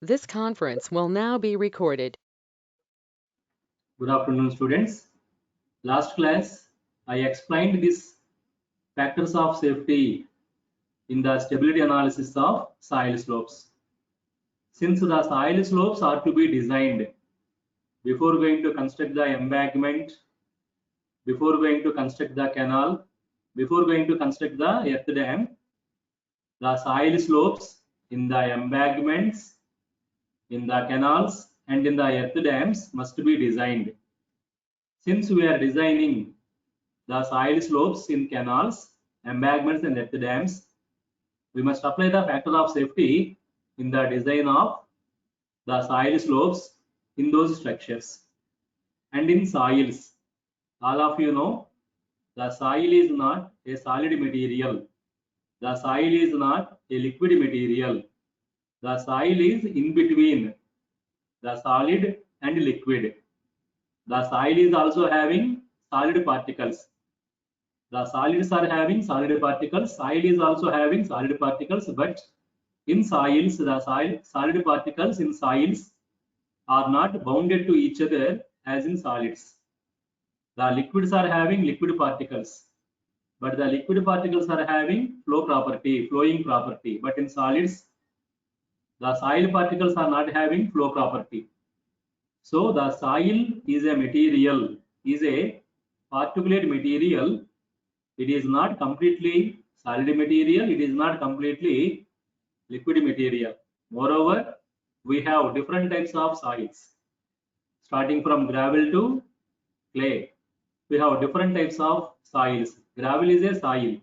This conference will now be recorded. Good afternoon, students. Last class, I explained these factors of safety in the stability analysis of soil slopes. Since the soil slopes are to be designed before going to construct the embankment, before going to construct the canal, before going to construct the earth dam, the soil slopes in the embankments, in the canals, and in the earth dams must be designed. Since we are designing the soil slopes in canals, embankments, and earth dams, we must apply the factor of safety in the design of the soil slopes in those structures. And in soils, all of you know, the soil is not a solid material. The soil is not a liquid material. The soil is in between the solid and liquid. The soil is also having solid particles. The solids are having solid particles. Soil is also having solid particles, but in soils, the solid particles in soils are not bounded to each other as in solids. The liquids are having liquid particles, but the liquid particles are having flowing property. But in solids, the soil particles are not having flow property. So the soil is a material, is a particulate material. It is not completely solid material. It is not completely liquid material. Moreover, we have different types of soils. Starting from gravel to clay, we have different types of soils. Gravel is a soil.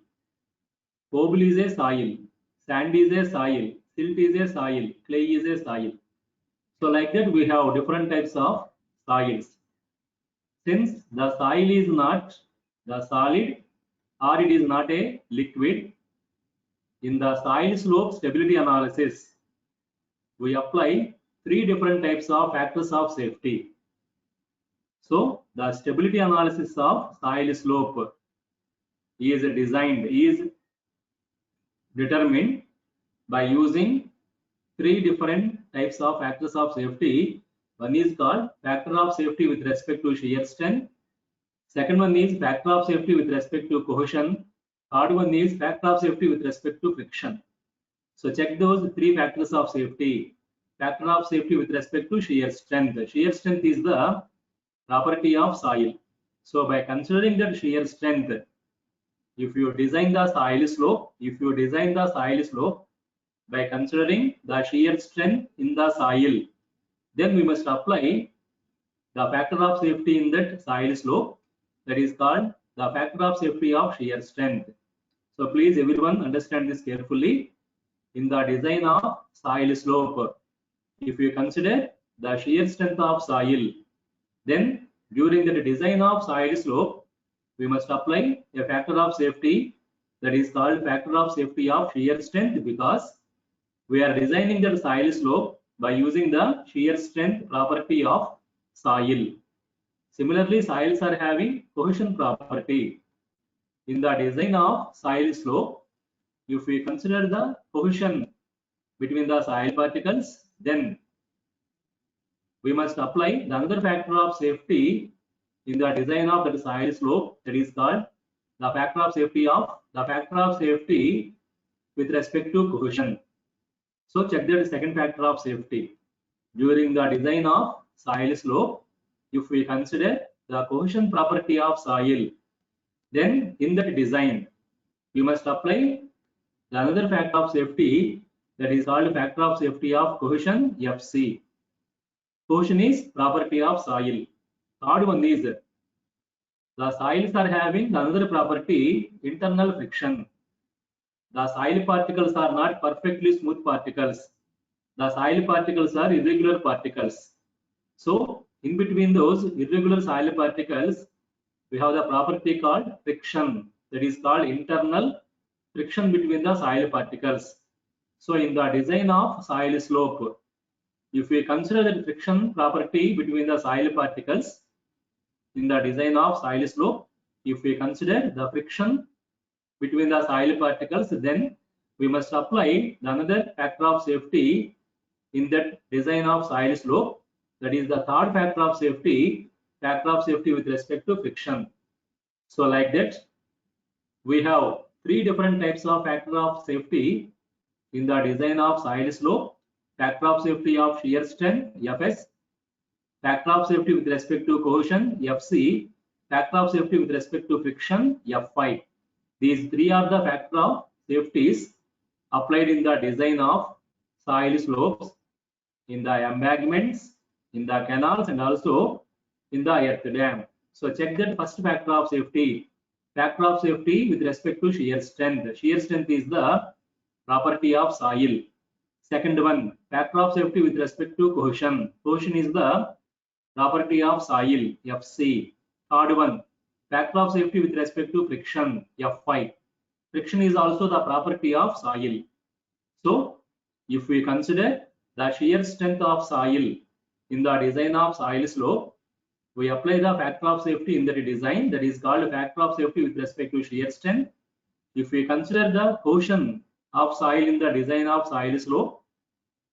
Cobble is a soil. Sand is a soil. Silt is a soil. Clay is a soil. So like that, we have different types of soils. Since the soil is not the solid or it is not a liquid, in the soil slope stability analysis, we apply three different types of factors of safety. So the stability analysis of soil slope is determined by using three different types of factors of safety. One is called factor of safety with respect to shear strength. Second one is factor of safety with respect to cohesion. Third one is factor of safety with respect to friction. So check those three factors of safety. Factor of safety with respect to shear strength. Shear strength is the property of soil. So by considering that shear strength, if you design the soil slope, by considering the shear strength in the soil, then we must apply the factor of safety in that soil slope, that is called the factor of safety of shear strength. So please everyone understand this carefully. In the design of soil slope, if you consider the shear strength of soil, then during the design of soil slope, we must apply a factor of safety, that is called factor of safety of shear strength, because we are designing the soil slope by using the shear strength property of soil. Similarly, soils are having cohesion property. In the design of soil slope, if we consider the cohesion between the soil particles, then we must apply the another factor of safety in the design of the soil slope, that is called the factor of safety with respect to cohesion. So check the second factor of safety. During the design of soil slope, if we consider the cohesion property of soil, then in that design, we must apply the another factor of safety, that is called factor of safety of cohesion, FC. Cohesion is property of soil. Third one is the soils are having another property, internal friction. The soil particles are not perfectly smooth particles. The soil particles are irregular particles. So in between those irregular soil particles, we have the property called friction, that is called internal friction between the soil particles. So in the design of soil slope, if we consider the friction property between the soil particles, in the design of soil slope, if we consider the friction between the soil particles, then we must apply another factor of safety, in that design of soil slope. That is the third factor of safety with respect to friction. So like that, we have three different types of factor of safety in the design of soil slope. Factor of safety of shear strength, Fs. Factor of safety with respect to cohesion, Fc. Factor of safety with respect to friction, Fi. These three are the factor of safeties applied in the design of soil slopes, in the embankments, in the canals, and also in the earth dam. So check that first factor of safety. Factor of safety with respect to shear strength. Shear strength is the property of soil. Second one, factor of safety with respect to cohesion. Cohesion is the property of soil, Fc. Third one, factor of safety with respect to friction, Fi. Friction is also the property of soil. So if we consider the shear strength of soil in the design of soil slope, we apply the factor of safety in the design, that is called factor of safety with respect to shear strength. If we consider the cohesion of soil in the design of soil slope,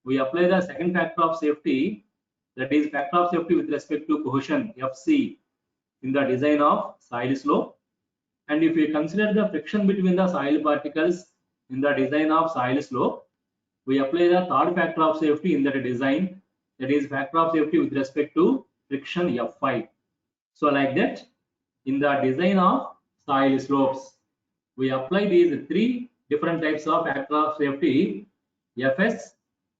we apply the second factor of safety, that is factor of safety with respect to cohesion, Fc, in the design of soil slope. And if we consider the friction between the soil particles in the design of soil slope, we apply the third factor of safety in the design, that is factor of safety with respect to friction, Fi. So like that, in the design of soil slopes, we apply these three different types of factor of safety, Fs,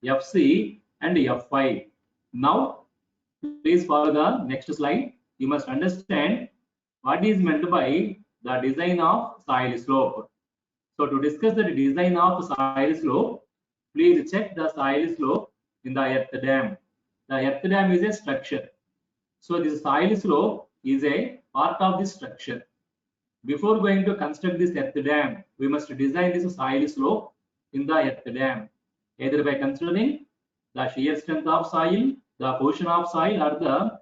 Fc, and Fi. Now, please follow the next slide. You must understand what is meant by the design of soil slope. So to discuss the design of soil slope, please check the soil slope in the earth dam. The earth dam is a structure. So this soil slope is a part of this structure. Before going to construct this earth dam, we must design this soil slope in the earth dam, either by considering the shear strength of soil, the cohesion of soil, or the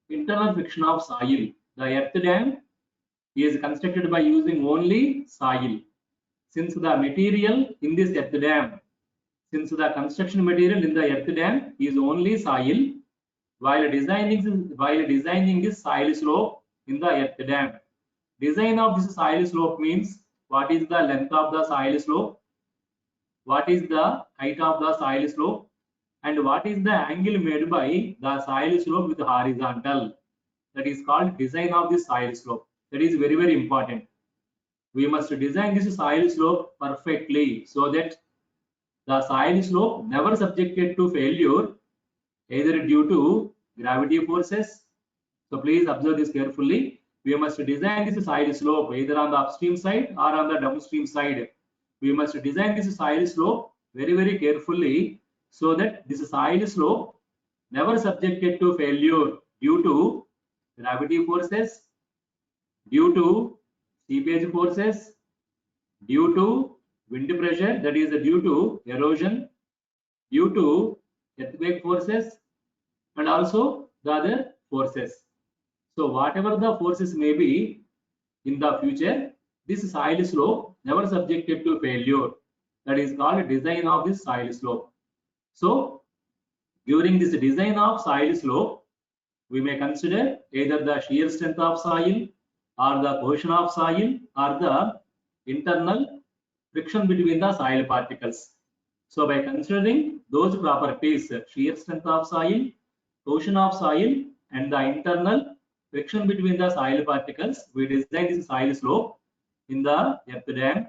internal friction of soil. The earth dam is constructed by using only soil. Since the material in this earth dam, since the construction material in the earth dam is only soil, while designing this soil slope in the earth dam, design of this soil slope means what is the length of the soil slope, what is the height of the soil slope, and what is the angle made by the soil slope with horizontal. That is called design of the soil slope. That is very, very important. We must design this soil slope perfectly so that the soil slope never subjected to failure, either due to gravity forces. So please observe this carefully. We must design this soil slope either on the upstream side or on the downstream side. We must design this soil slope very, very carefully so that this soil slope never subjected to failure due to gravity forces, due to seepage forces, due to wind pressure, that is due to erosion, due to earthquake forces, and also the other forces. So whatever the forces may be in the future, this soil slope never subjected to failure. That is called design of this soil slope. So during this design of soil slope, we may consider either the shear strength of soil, or the cohesion of soil, or the internal friction between the soil particles. So by considering those properties, shear strength of soil, cohesion of soil, and the internal friction between the soil particles, we design this soil slope in the earth dam.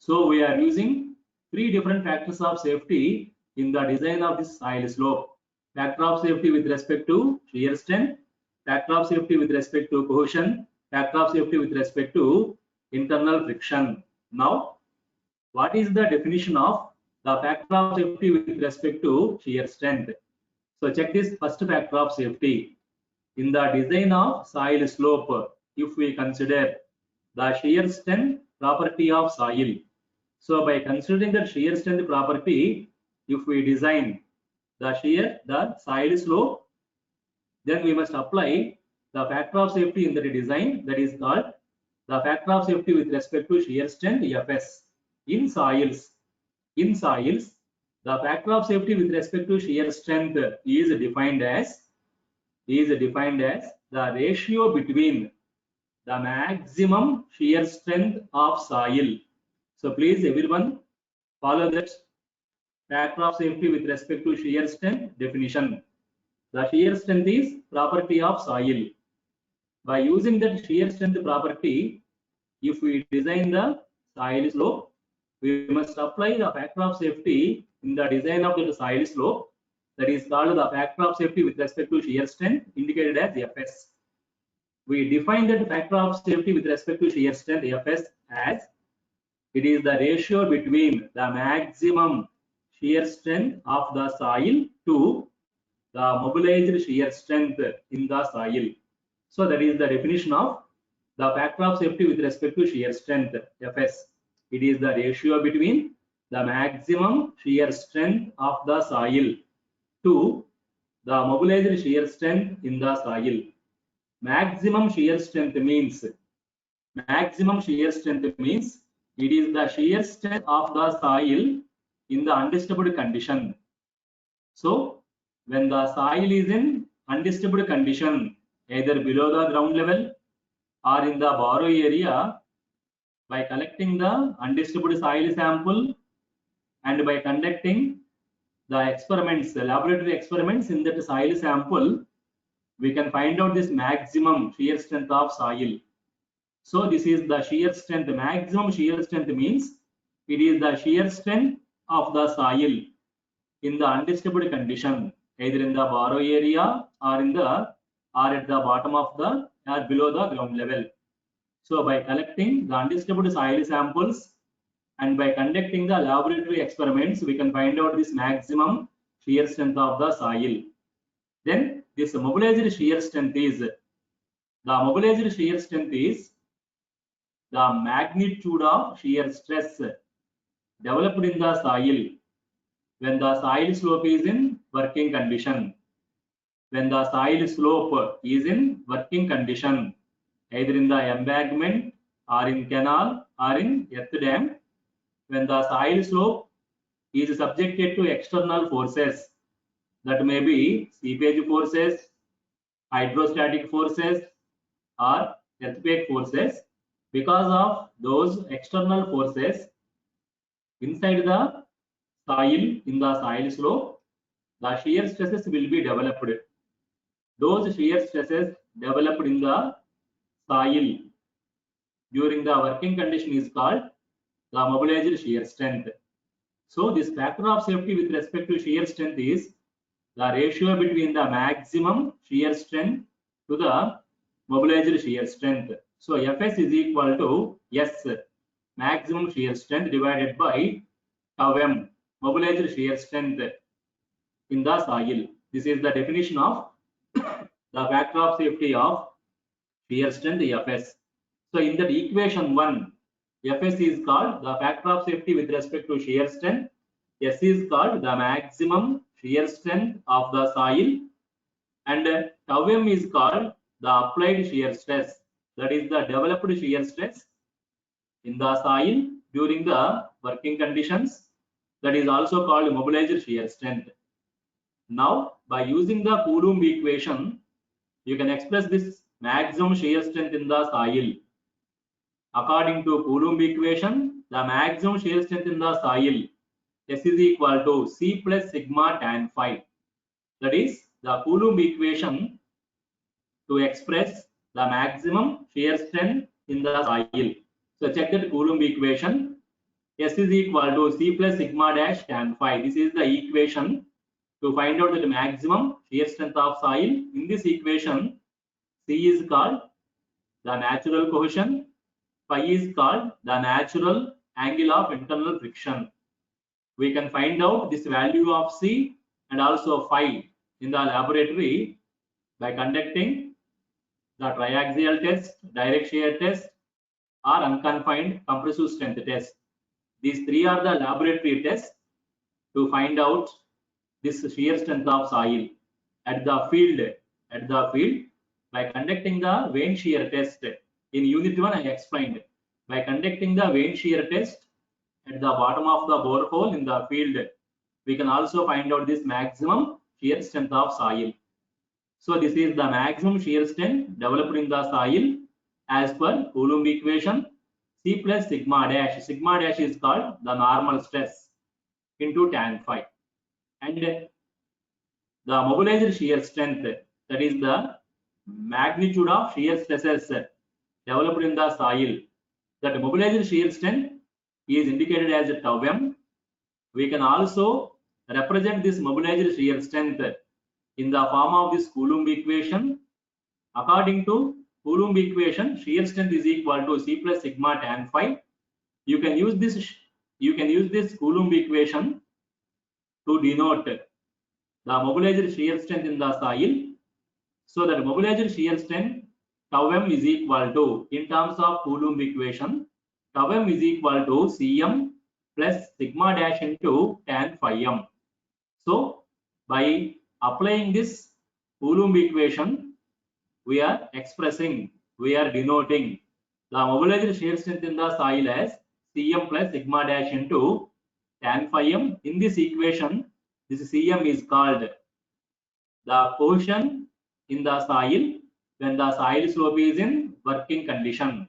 So we are using three different factors of safety in the design of this soil slope. Factor of safety with respect to shear strength, factor of safety with respect to cohesion, factor of safety with respect to internal friction. Now, what is the definition of the factor of safety with respect to shear strength? So check this first factor of safety. In the design of soil slope, if we consider the shear strength property of soil. So by considering the shear strength property, if we design the soil slope, then we must apply the factor of safety in the design, that is called the factor of safety with respect to shear strength, Fs. In soils, the The factor of safety with respect to shear strength is defined as the ratio between the maximum shear strength of soil. So please everyone follow that factor of safety with respect to shear strength definition. The shear strength is property of soil. By using that shear strength property, if we design the soil slope, we must apply the factor of safety in the design of the soil slope. That is called the factor of safety with respect to shear strength, indicated as Fs. We define that factor of safety with respect to shear strength Fs as it is the ratio between the maximum shear strength of the soil to the mobilized shear strength in the soil. So that is the definition of the factor of safety with respect to shear strength Fs. It is the ratio between the maximum shear strength of the soil to the mobilized shear strength in the soil. Maximum shear strength means it is the shear strength of the soil in the undisturbed condition. So when the soil is in undisturbed condition, either below the ground level or in the borrow area, by collecting the undisturbed soil sample and by conducting the experiments, the laboratory experiments in that soil sample, we can find out this maximum shear strength of soil. So this is the shear strength. Maximum shear strength means it is the shear strength of the soil in the undisturbed condition, either in the borrow area or at the bottom of the or below the ground level. So by collecting the undisturbed soil samples and by conducting the laboratory experiments, we can find out this maximum shear strength of the soil. Then this mobilized shear strength is the magnitude of shear stress developed in the soil when the soil slope is in working condition. When the soil slope is in working condition, either in the embankment or in canal or in earth dam, when the soil slope is subjected to external forces, that may be seepage forces, hydrostatic forces or earthquake forces. Because of those external forces inside the soil, in the soil slope, the shear stresses will be developed. Those shear stresses developed in the soil during the working condition is called the mobilized shear strength. So this factor of safety with respect to shear strength is the ratio between the maximum shear strength to the mobilized shear strength. So Fs is equal to S, maximum shear strength, divided by tau m, mobilized shear strength in the soil. This is the definition of the factor of safety of shear strength Fs. So in that equation 1, Fs is called the factor of safety with respect to shear strength. S is called the maximum shear strength of the soil, and tau m is called the applied shear stress, that is the developed shear stress in the soil during the working conditions, that is also called mobilized shear strength. Now by using the Coulomb equation, you can express this maximum shear strength in the soil. According to Coulomb equation, the maximum shear strength in the soil S is equal to C plus sigma tan phi. That is the Coulomb equation to express the maximum shear strength in the soil. So check that Coulomb equation. S is equal to C plus sigma dash tan phi. This is the equation to find out the maximum shear strength of soil. In this equation, C is called the natural cohesion, phi is called the natural angle of internal friction. We can find out this value of C and also phi in the laboratory by conducting the triaxial test, direct shear test, or unconfined compressive strength test. These three are the laboratory tests to find out this shear strength of soil. At the field, by conducting the vane shear test. In unit 1, I explained. By conducting the vane shear test at the bottom of the borehole in the field, we can also find out this maximum shear strength of soil. So this is the maximum shear strength developed in the soil as per Coulomb equation. C plus sigma dash. Sigma dash is called the normal stress into tan phi. And the mobilized shear strength, that is the magnitude of shear stresses developed in the soil. That mobilized shear strength is indicated as tau m. We can also represent this mobilized shear strength in the form of this Coulomb equation. According to Coulomb equation, shear strength is equal to C plus sigma tan phi. You can use this Coulomb equation to denote the mobilized shear strength in the soil. So that mobilized shear strength tau m is equal to, in terms of Coulomb equation, tau m is equal to Cm plus sigma dash into tan phi m. So by applying this Coulomb equation, we are denoting the mobilized shear strength in the soil as Cm plus sigma dash into tan phi m. In this equation, this Cm is called the cohesion in the soil when the soil slope is in working condition.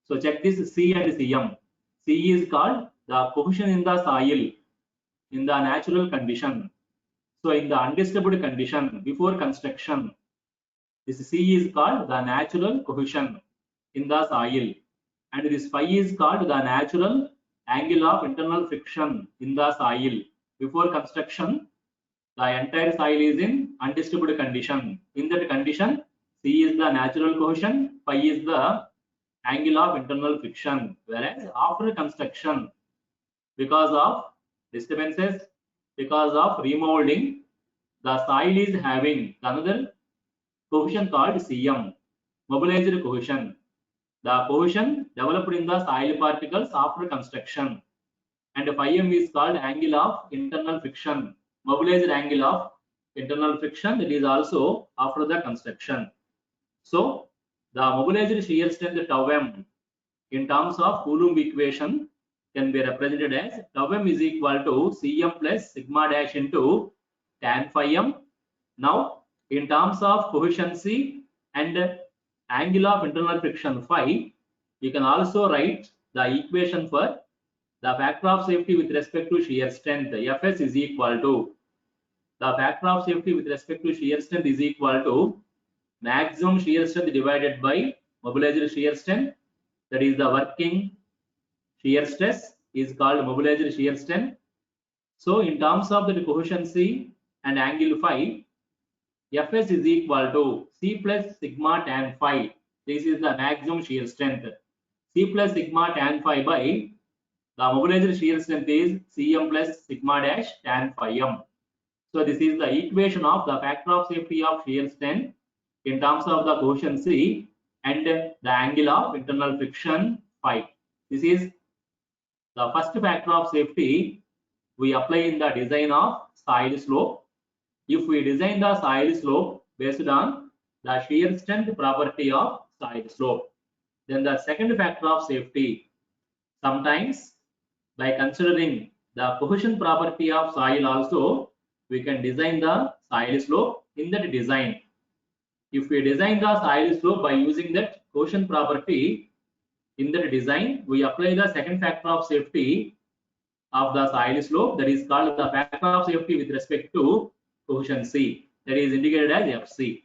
So check this C and Cm. C is called the cohesion in the soil in the natural condition. So in the undisturbed condition before construction, this C is called the natural cohesion in the soil, and this phi is called the natural angle of internal friction in the soil. Before construction, the entire soil is in undisturbed condition. In that condition, C is the natural cohesion, phi is the angle of internal friction. Whereas after construction, because of disturbances, because of remolding, the soil is having another cohesion called Cm, mobilized cohesion. The cohesion developed in the soil particles after construction, and phi m is called angle of internal friction, mobilized angle of internal friction, that is also after the construction. So the mobilized shear strength tau m in terms of Coulomb equation can be represented as tau m is equal to Cm plus sigma dash into tan phi m. Now in terms of cohesion C and angle of internal friction phi, you can also write the equation for the factor of safety with respect to shear strength. Fs is equal to, the factor of safety with respect to shear strength is equal to maximum shear strength divided by mobilized shear strength, that is the working shear stress is called mobilized shear strength. So in terms of the cohesion C and angle phi, Fs is equal to C plus sigma tan phi. This is the maximum shear strength. C plus sigma tan phi by the mobilized shear strength is Cm plus sigma dash tan phi m. So this is the equation of the factor of safety of shear strength in terms of the cohesion C and the angle of internal friction phi. This is the first factor of safety we apply in the design of soil slope. If we design the soil slope based on the shear strength property of soil slope, then the second factor of safety, sometimes by considering the cohesion property of soil also, we can design the soil slope. In that design, if we design the soil slope by using that cohesion property, in that design we apply the second factor of safety of the soil slope, that is called the factor of safety with respect to cohesion C, that is indicated as Fc.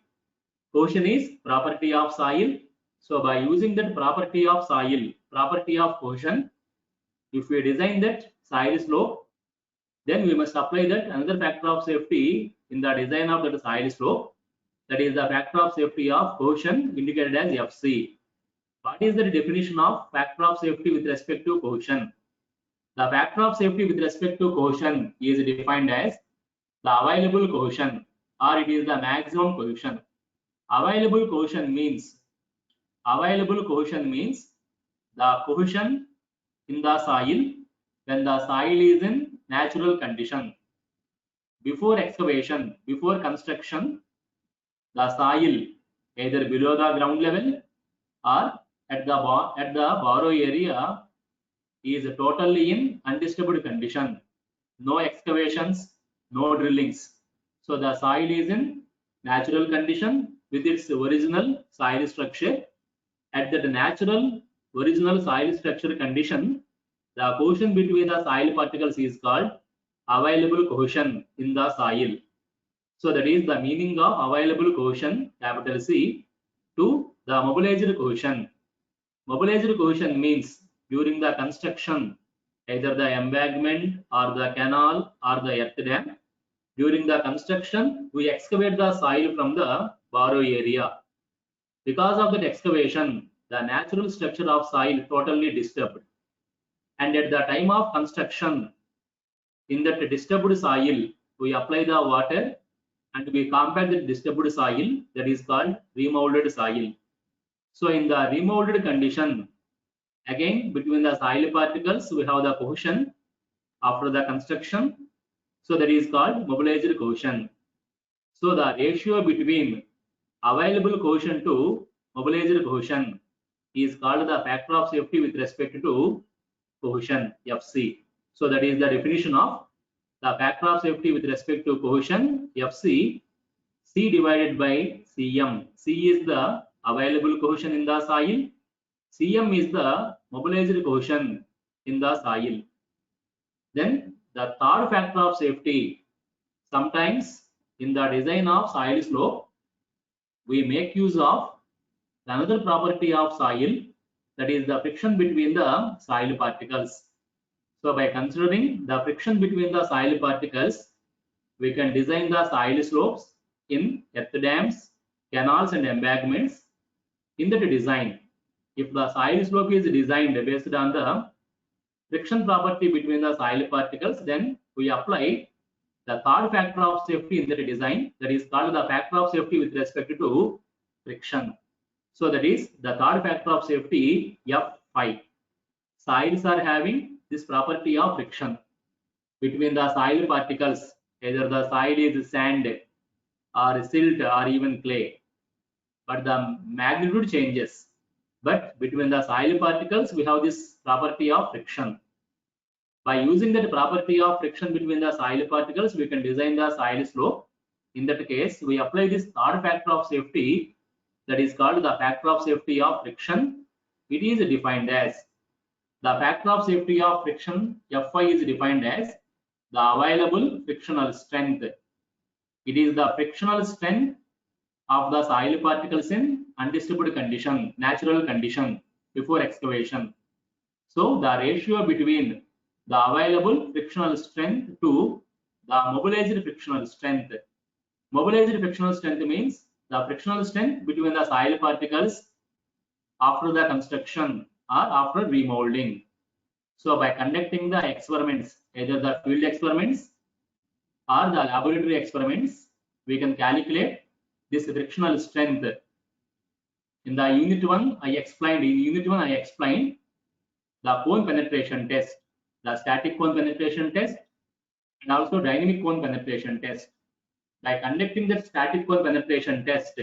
Cohesion is property of soil. So by using that property of soil, property of cohesion, if we design that soil slope, then we must apply that another factor of safety in the design of that soil slope, that is the factor of safety of cohesion indicated as Fc. What is the definition of factor of safety with respect to cohesion? The factor of safety with respect to cohesion is defined as the available cohesion, or it is the maximum cohesion. Available cohesion means the cohesion in the soil when the soil is in natural condition. Before excavation, before construction, the soil either below the ground level or at the borrow area is totally in undisturbed condition. no excavations, no drillings. So the soil is in natural condition with its original soil structure. At that natural original soil structure condition, the cohesion between the soil particles is called available cohesion in the soil. So that is the meaning of available cohesion, capital C, to the mobilized cohesion. Mobilized cohesion means during the construction, either the embankment or the canal or the earth dam, during the construction, we excavate the soil from the borrow area. Because of that excavation, the natural structure of soil totally disturbed. And at the time of construction, in that disturbed soil, we apply the water and we compact the disturbed soil, that is called remolded soil. So in the remolded condition, again between the soil particles, we have the cohesion after the construction. So that is called mobilized cohesion. So the ratio between available cohesion to mobilized cohesion is called the factor of safety with respect to cohesion, FC. So that is the definition of the factor of safety with respect to cohesion, FC, C divided by Cm. C is the available cohesion in the soil. Cm is the mobilized cohesion in the soil. Then the third factor of safety, sometimes in the design of soil slope, we make use of another property of soil, that is the friction between the soil particles. So by considering the friction between the soil particles, we can design the soil slopes in earth dams, canals and embankments. In that design, if the soil slope is designed based on the friction property between the soil particles, then we apply the third factor of safety in the design, that is called the factor of safety with respect to friction. So that is the third factor of safety, F5. Soils are having this property of friction between the soil particles, either the soil is sand or silt or even clay, but the magnitude changes. But between the soil particles, we have this property of friction. By using that property of friction between the soil particles, we can design the soil slope. In that case, we apply this third factor of safety, that is called the factor of safety of friction. It is defined as the factor of safety of friction, Fi, is defined as the available frictional strength. It is the frictional strength of the soil particles in undisturbed condition, natural condition before excavation. So the ratio between the available frictional strength to the mobilized frictional strength. Mobilized frictional strength means the frictional strength between the soil particles after the construction or after remolding. So by conducting the experiments, either the field experiments or the laboratory experiments, we can calculate this frictional strength. In the unit 1, I explained the cone penetration test, the static cone penetration test, and also dynamic cone penetration test. By conducting the static cone penetration test,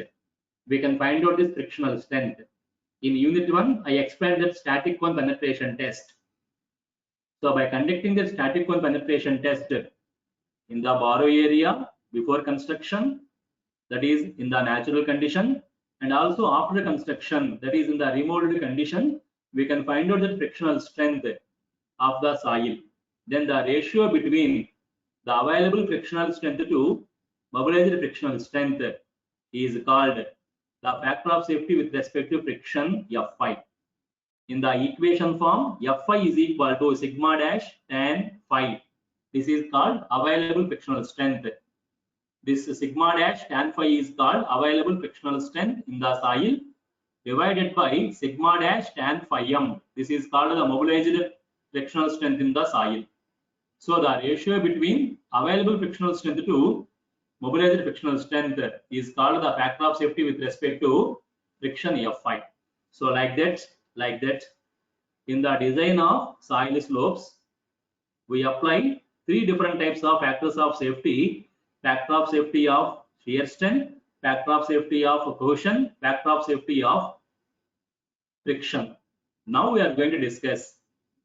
we can find out this frictional strength. In unit 1, I explained that static cone penetration test. So by conducting the static cone penetration test in the borrow area before construction, that is in the natural condition, and also after construction, that is in the remolded condition, we can find out the frictional strength of the soil. Then the ratio between the available frictional strength to mobilized frictional strength is called the factor of safety with respect to friction, Fi. In the equation form, Fi is equal to sigma dash tan phi. This is called available frictional strength. This sigma dash tan phi is called available frictional strength in the soil divided by sigma dash tan phi m. This is called the mobilized frictional strength in the soil. So the ratio between available frictional strength to mobilized frictional strength is called the factor of safety with respect to friction, Fi. So like that, in the design of soil slopes, we apply 3 different types of factors of safety: factor of safety of shear strength, factor of safety of cohesion, factor of safety of friction. Now we are going to discuss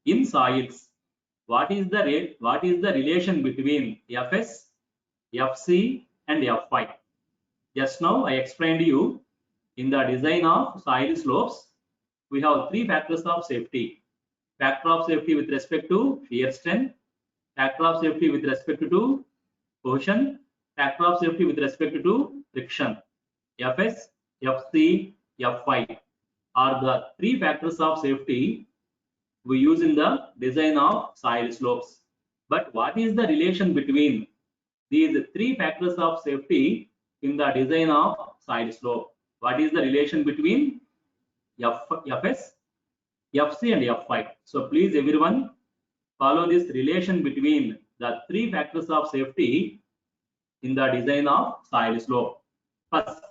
in soils what is the relation between Fs, Fc and Fy? Just now I explained to you in the design of soil slopes, we have three factors of safety. Factor of safety with respect to shear strength, factor of safety with respect to cohesion, factor of safety with respect to friction. Fs, Fc, Fy are the three factors of safety we use in the design of soil slopes. But what is the relation between these three factors of safety in the design of soil slope? What is the relation between Fs, Fc and Fy? So please everyone follow this relation between the three factors of safety in the design of soil slope. First,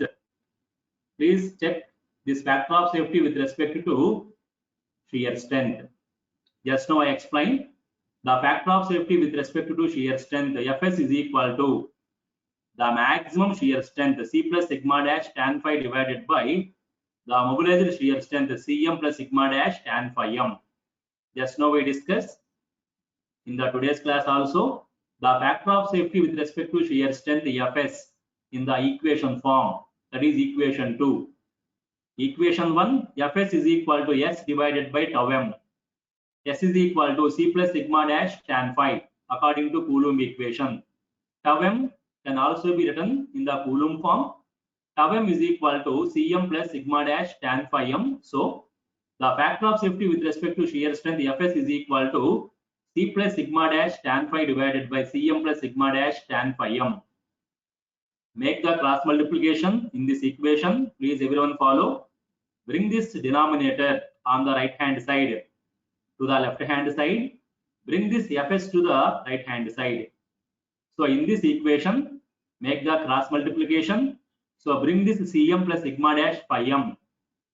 please check this factor of safety with respect to shear strength. Just now I explained the factor of safety with respect to shear strength. Fs is equal to the maximum shear strength C plus sigma dash tan phi divided by the mobilized shear strength Cm plus sigma dash tan phi m. Just now we discussed in the today's class also the factor of safety with respect to shear strength Fs in the equation form, that is equation 2. Equation 1, Fs is equal to S divided by tau m. S is equal to C plus sigma dash tan phi according to Coulomb equation. Tau m can also be written in the Coulomb form. Tau m is equal to Cm plus sigma dash tan phi m. So the factor of safety with respect to shear strength Fs is equal to C plus sigma dash tan phi divided by Cm plus sigma dash tan phi m. Make the cross multiplication in this equation. Please everyone follow. Bring this denominator on the right hand side to the left hand side. Bring this Fs to the right hand side. So in this equation, make the cross multiplication. So bring this Cm plus sigma dash phi m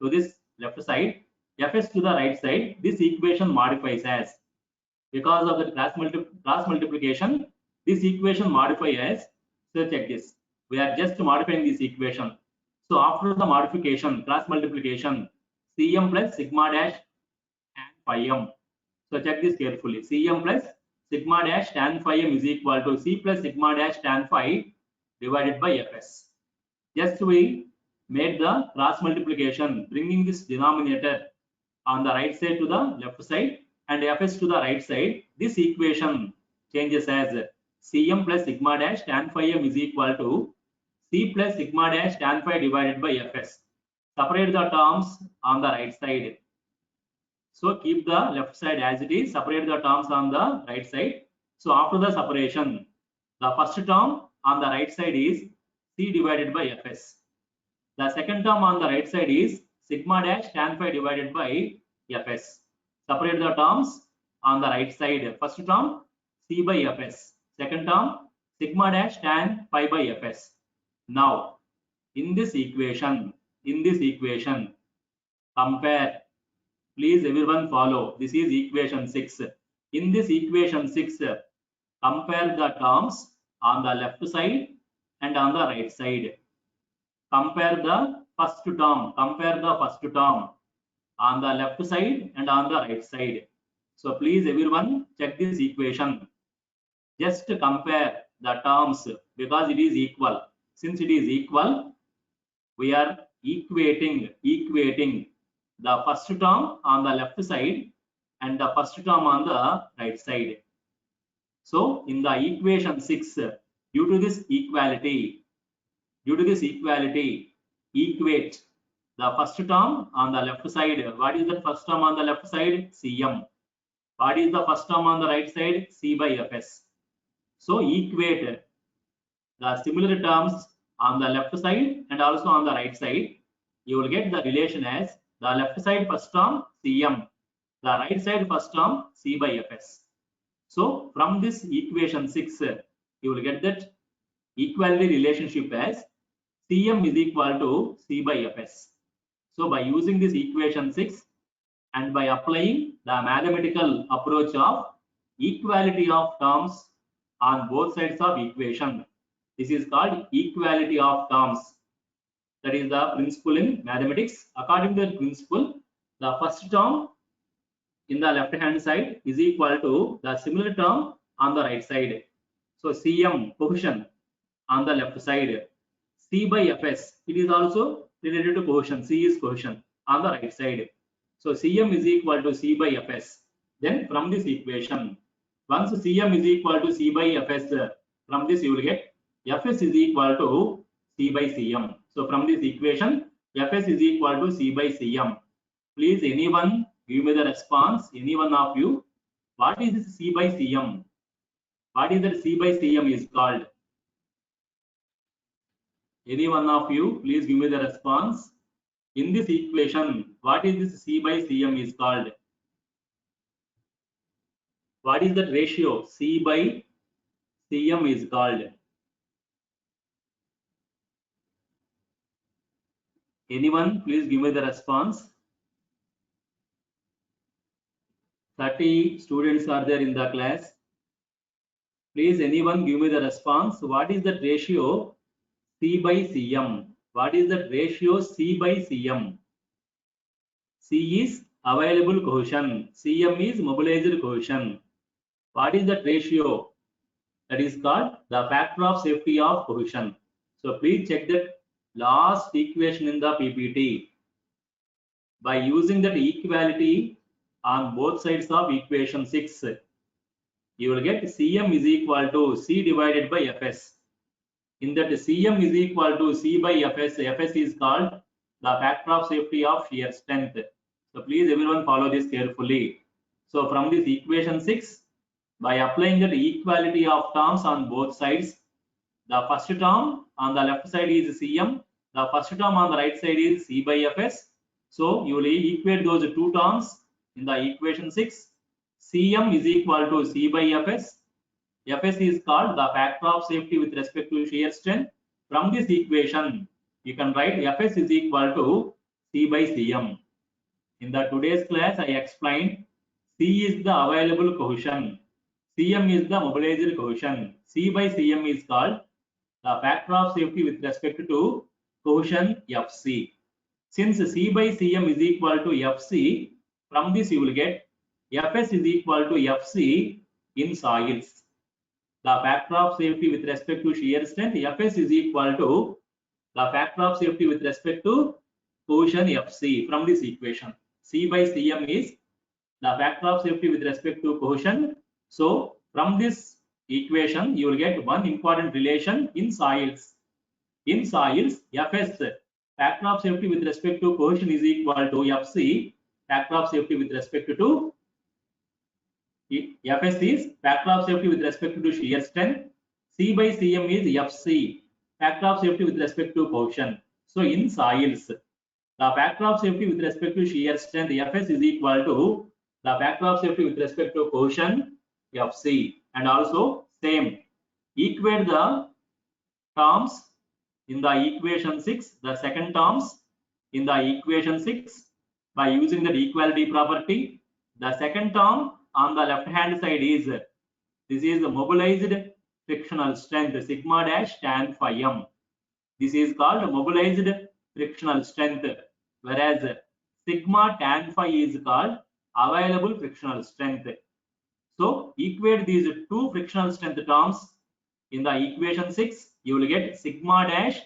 to this left side, Fs to the right side. This equation modifies as, because of the cross multiplication, this equation modifies as, so check this. We are just modifying this equation. So after the modification, cross multiplication, Cm plus sigma dash tan phi m. So check this carefully. Cm plus sigma dash tan phi m is equal to C plus sigma dash tan phi divided by Fs. Just we made the cross multiplication, bringing this denominator on the right side to the left side and Fs to the right side. This equation changes as Cm plus sigma dash tan phi m is equal to C plus sigma dash tan phi divided by Fs. Separate the terms on the right side. So keep the left side as it is, separate the terms on the right side. So after the separation, the first term on the right side is C divided by Fs. The second term on the right side is sigma dash tan phi divided by Fs. Separate the terms on the right side. First term C by Fs. Second term sigma dash tan phi by Fs. Now in this equation, compare. Please everyone follow. This is equation 6. In this equation 6, compare the terms on the left side and on the right side. Compare the first term. On the left side and on the right side. So please everyone check this equation. Just compare the terms because it is equal. Since it is equal, we are equating the first term on the left side and the first term on the right side. So in the equation 6, due to this equality, equate the first term on the left side. What is the first term on the left side? Cm. What is the first term on the right side? C by Fs. So equate the similar terms on the left side and also on the right side. You will get the relation as the left side first term Cm, the right side first term C by Fs. So from this equation 6, you will get that equality relationship as Cm is equal to C by Fs. So by using this equation 6 and by applying the mathematical approach of equality of terms on both sides of equation, this is called equality of terms. That is the principle in mathematics. According to the principle, the first term in the left hand side is equal to the similar term on the right side. So Cm cohesion on the left side, C by Fs, it is also related to cohesion. C is cohesion on the right side. So Cm is equal to C by Fs. Then from this equation, once Cm is equal to C by Fs, from this you will get Fs is equal to C by Cm. So from this equation, Fs is equal to C by Cm. Please anyone give me the response, any one of you. What is this C by Cm? What is that C by Cm is called? Any one of you, please give me the response. In this equation, what is this C by Cm is called? What is that ratio? C by Cm is called. Anyone, please give me the response. 30 students are there in the class. Please, anyone give me the response. What is the ratio C by Cm? What is the ratio C by Cm? C is available cohesion. Cm is mobilized cohesion. What is that ratio? That is called the factor of safety of cohesion. So please check that last equation in the PPT. By using that equality on both sides of equation 6, you will get Cm is equal to C divided by Fs. In that Cm is equal to C by Fs, Fs is called the factor of safety of shear strength. So please everyone follow this carefully. So from this equation 6, by applying the equality of terms on both sides, the first term on the left side is Cm, the first term on the right side is C by Fs. So you will equate those two terms in the equation 6. Cm is equal to C by Fs. Fs is called the factor of safety with respect to shear strength. From this equation, you can write Fs is equal to C by Cm. In the today's class, I explained C is the available cohesion. Cm is the mobilized cohesion. C by Cm is called the factor of safety with respect to cohesion Fc. Since C by Cm is equal to Fc, from this you will get Fs is equal to Fc in soils. The factor of safety with respect to shear strength, Fs is equal to the factor of safety with respect to cohesion Fc. From this equation, C by Cm is the factor of safety with respect to cohesion. So from this equation, you will get one important relation in soils. In soils, Fs, factor of safety with respect to cohesion, is equal to Fc, factor of safety with respect to Fs is factor of safety with respect to shear strength. C by Cm is Fc, factor of safety with respect to cohesion. So in soils, the factor of safety with respect to shear strength Fs is equal to the factor of safety with respect to cohesion Fc. And also same, equate the terms in the equation 6, the second terms in the equation 6 by using the equality property. The second term on the left hand side is, this is the mobilized frictional strength sigma dash tan phi m. This is called mobilized frictional strength, whereas sigma tan phi is called available frictional strength. So equate these two frictional strength terms in the equation 6. You will get sigma dash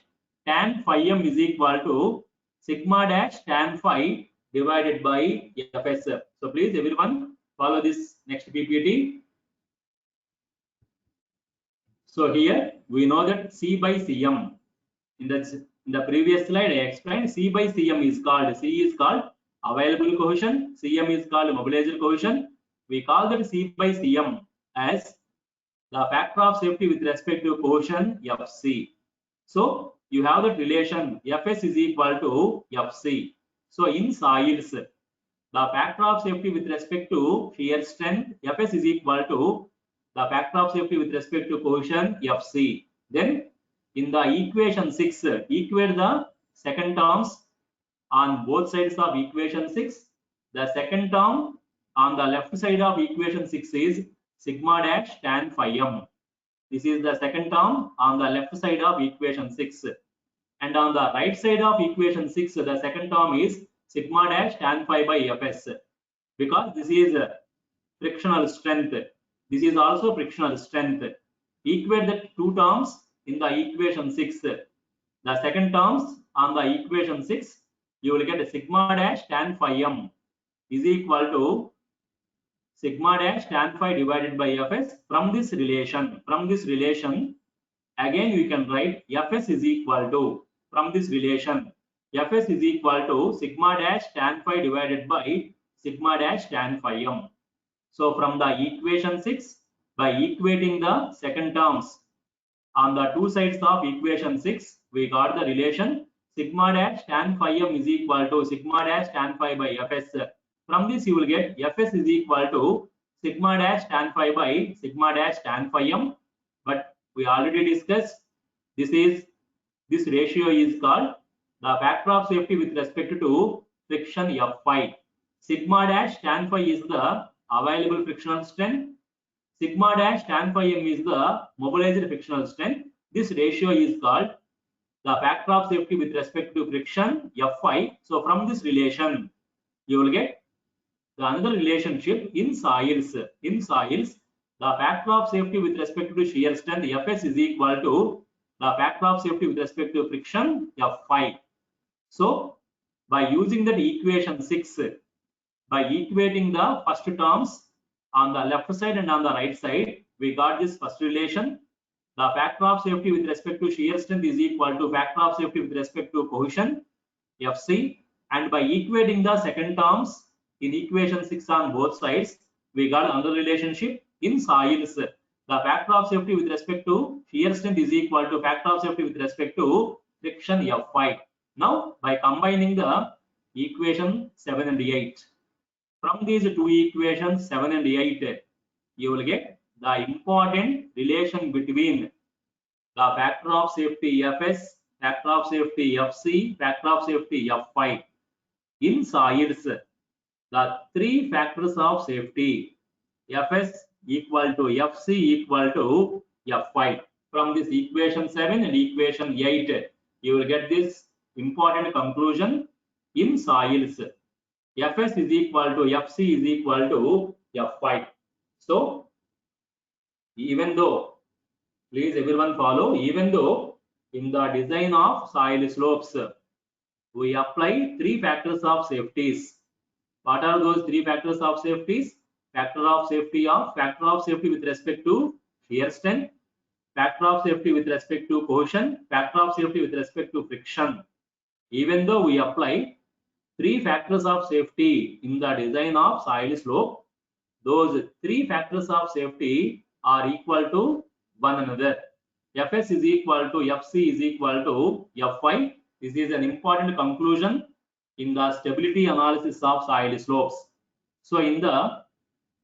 tan phi m is equal to sigma dash tan phi divided by Fs. So please everyone follow this next PPT. So here we know that C by Cm. In the previous slide I explained C by Cm is called, C is called available cohesion, Cm is called mobilized cohesion. We call that C by Cm as the factor of safety with respect to cohesion Fc. So you have that relation Fs is equal to Fc. So in soils, the factor of safety with respect to shear strength Fs is equal to the factor of safety with respect to cohesion Fc. Then in the equation 6, equate the second terms on both sides of equation 6. The second term on the left side of equation 6 is sigma dash tan phi m. This is the second term on the left side of equation 6. And on the right side of equation 6, the second term is sigma dash tan phi by Fs. because this is frictional strength. This is also frictional strength. Equate the two terms in the equation 6. The second terms on the equation 6, you will get a sigma dash tan phi m is equal to sigma dash tan phi divided by Fs from this relation. From this relation, again we can write Fs is equal to, from this relation, Fs is equal to sigma dash tan phi divided by sigma dash tan phi m. So from the equation 6, by equating the second terms on the two sides of equation 6, we got the relation sigma dash tan phi m is equal to sigma dash tan phi by Fs. From this you will get Fs is equal to sigma dash tan phi by sigma dash tan phi m. But we already discussed, this ratio is called the factor of safety with respect to friction Fi. Sigma dash tan phi is the available frictional strength. Sigma dash tan phi m is the mobilized frictional strength. This ratio is called the factor of safety with respect to friction Fi. So from this relation, you will get the another relationship in soils. In soils, the factor of safety with respect to shear strength Fs is equal to the factor of safety with respect to friction Fi. So by using that equation 6, by equating the first terms on the left side and on the right side, we got this first relation. The factor of safety with respect to shear strength is equal to factor of safety with respect to cohesion Fc. And by equating the second terms in equation 6 on both sides, we got another relationship in soils. The factor of safety with respect to shear strength is equal to factor of safety with respect to friction Fi. Now by combining the equation 7 and 8, from these two equations 7 and 8, you will get the important relation between the factor of safety Fs, factor of safety Fc, factor of safety Fi. In soils, the three factors of safety Fs equal to Fc equal to Fi. From this equation 7 and equation 8, you will get this important conclusion. In soils, Fs is equal to Fc is equal to Fi. So even though, please everyone follow, even though in the design of soil slopes, we apply three factors of safeties. What are those three factors of safeties? Factor of safety with respect to shear strength, factor of safety with respect to cohesion, factor of safety with respect to friction. Even though we apply three factors of safety in the design of soil slope, those three factors of safety are equal to one another. Fs is equal to Fc is equal to Fi. This is an important conclusion in the stability analysis of soil slopes. So in the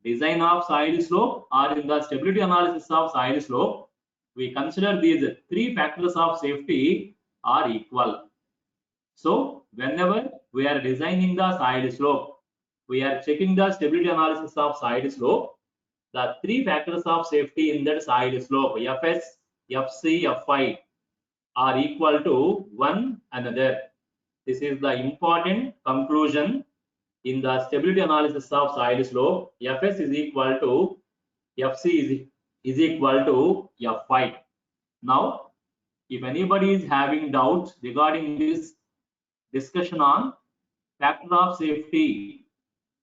design of soil slope or in the stability analysis of soil slope, we consider these three factors of safety are equal. So whenever we are designing the soil slope, we are checking the stability analysis of soil slope. The three factors of safety in that soil slope, Fs, Fc, Fi, are equal to one another. This is the important conclusion in the stability analysis of soil slope. Fs is equal to Fc is equal to Fi. Now, if anybody is having doubts regarding this discussion on factor of safety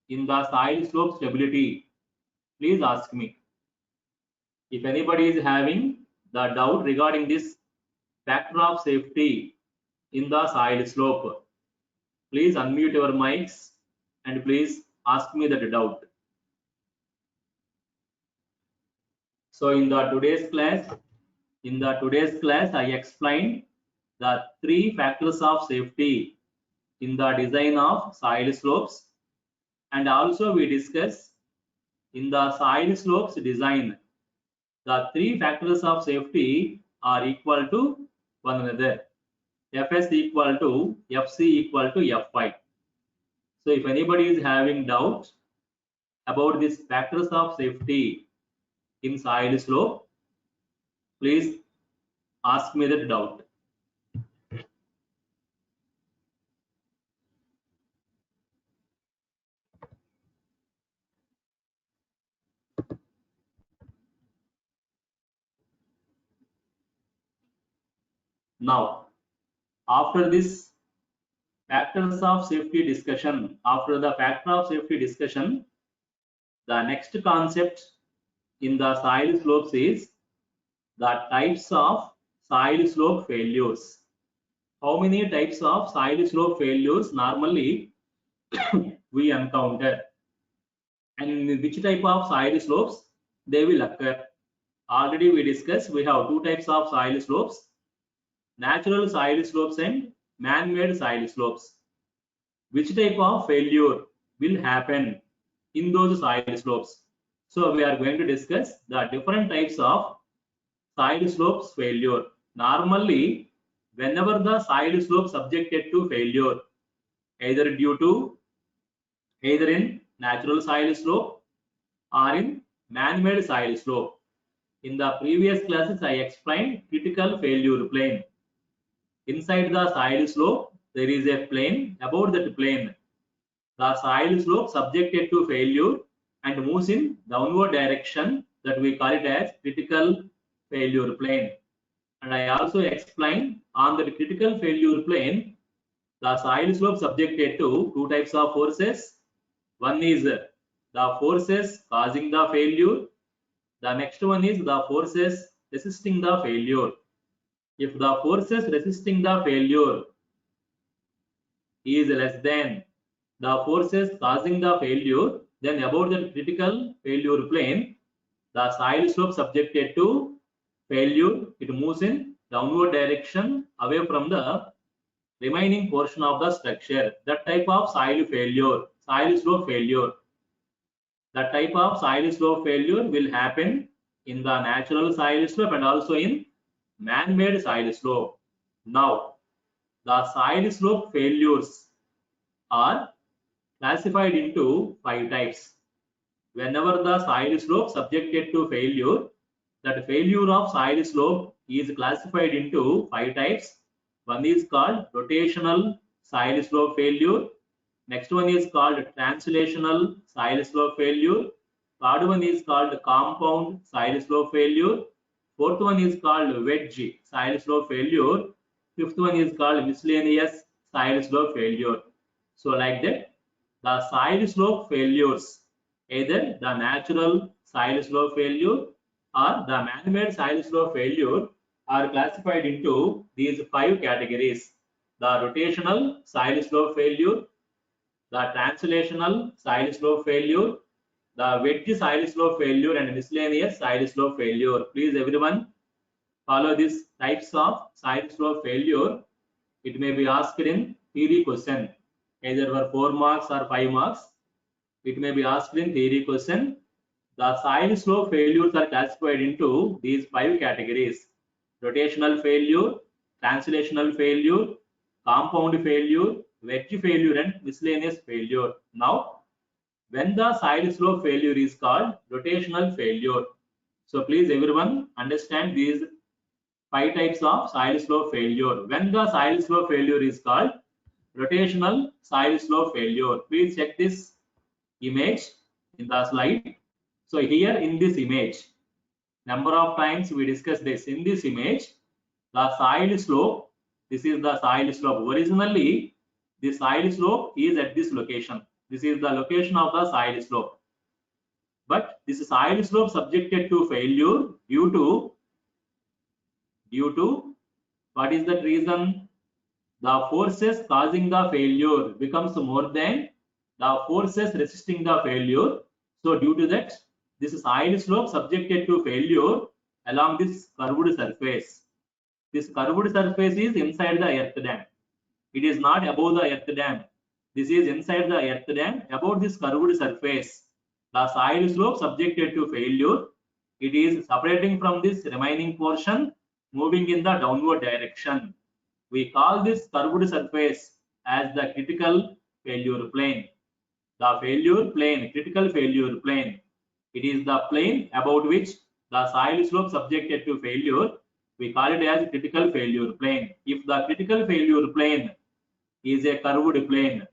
in the soil slope stability, please ask me. If anybody is having the doubt regarding this factor of safety in the soil slope, please unmute your mics and please ask me that doubt. So in the today's class, I explained the three factors of safety in the design of soil slopes, and also we discuss in the soil slopes design, the three factors of safety are equal to one another. Fs equal to Fc equal to Fi. So if anybody is having doubts about these factors of safety in soil slope, please ask me that doubt. Now, after this factors of safety discussion, after the factor of safety discussion, the next concept in the soil slopes is the types of soil slope failures. How many types of soil slope failures normally we encounter, and which type of soil slopes they will occur? Already we discussed we have two types of soil slopes: natural soil slopes and man-made soil slopes. Which type of failure will happen in those soil slopes? So we are going to discuss the different types of soil slopes failure. Normally, whenever the soil slope subjected to failure, either in natural soil slope or in man-made soil slope. In the previous classes, I explained critical failure plane. Inside the soil slope, there is a plane. About that plane, the soil slope subjected to failure and moves in downward direction, that we call it as critical failure plane. And I also explained on the critical failure plane, the soil slope subjected to two types of forces. One is the forces causing the failure. The next one is the forces resisting the failure. If the forces resisting the failure is less than the forces causing the failure, then about the critical failure plane, the soil slope subjected to failure, it moves in downward direction away from the remaining portion of the structure. That type of soil slope failure. That type of soil slope failure will happen in the natural soil slope and also in man-made soil slope. Now, the soil slope failures are classified into 5 types. Whenever the soil slope subjected to failure, that failure of soil slope is classified into 5 types. One is called rotational soil slope failure. Next one is called translational soil slope failure. Third one is called compound soil slope failure. Fourth one is called wedge soil slope failure. Fifth one is called miscellaneous soil slope failure. So like that, the soil slope failures, either the natural soil slope failure or the man-made soil slope failure, are classified into these 5 categories: the rotational soil slope failure, the translational soil slope failure, the wedge soil slope failure, and miscellaneous soil slope failure. Please everyone follow these types of soil slope failure. It may be asked in theory question, either for 4 marks or 5 marks. It may be asked in theory question. The soil slope failures are classified into these 5 categories: rotational failure, translational failure, compound failure, wedge failure, and miscellaneous failure. Now, when the soil slope failure is called rotational failure. So please everyone understand these 5 types of soil slope failure. When the soil slope failure is called rotational soil slope failure, please check this image in the slide. So here in this image, number of times we discussed this. In this image, the soil slope, this is the soil slope. Originally, the soil slope is at this location. This is the location of the soil slope. But this soil slope subjected to failure due to what is that reason? The forces causing the failure becomes more than the forces resisting the failure. So due to that, this soil slope subjected to failure along this curved surface. This curved surface is inside the earth dam. It is not above the earth dam. This is inside the earth dam. About this curved surface, the soil slope subjected to failure, it is separating from this remaining portion, moving in the downward direction. We call this curved surface as the critical failure plane. The failure plane, critical failure plane. It is the plane about which the soil slope subjected to failure, we call it as critical failure plane. If the critical failure plane is a curved plane,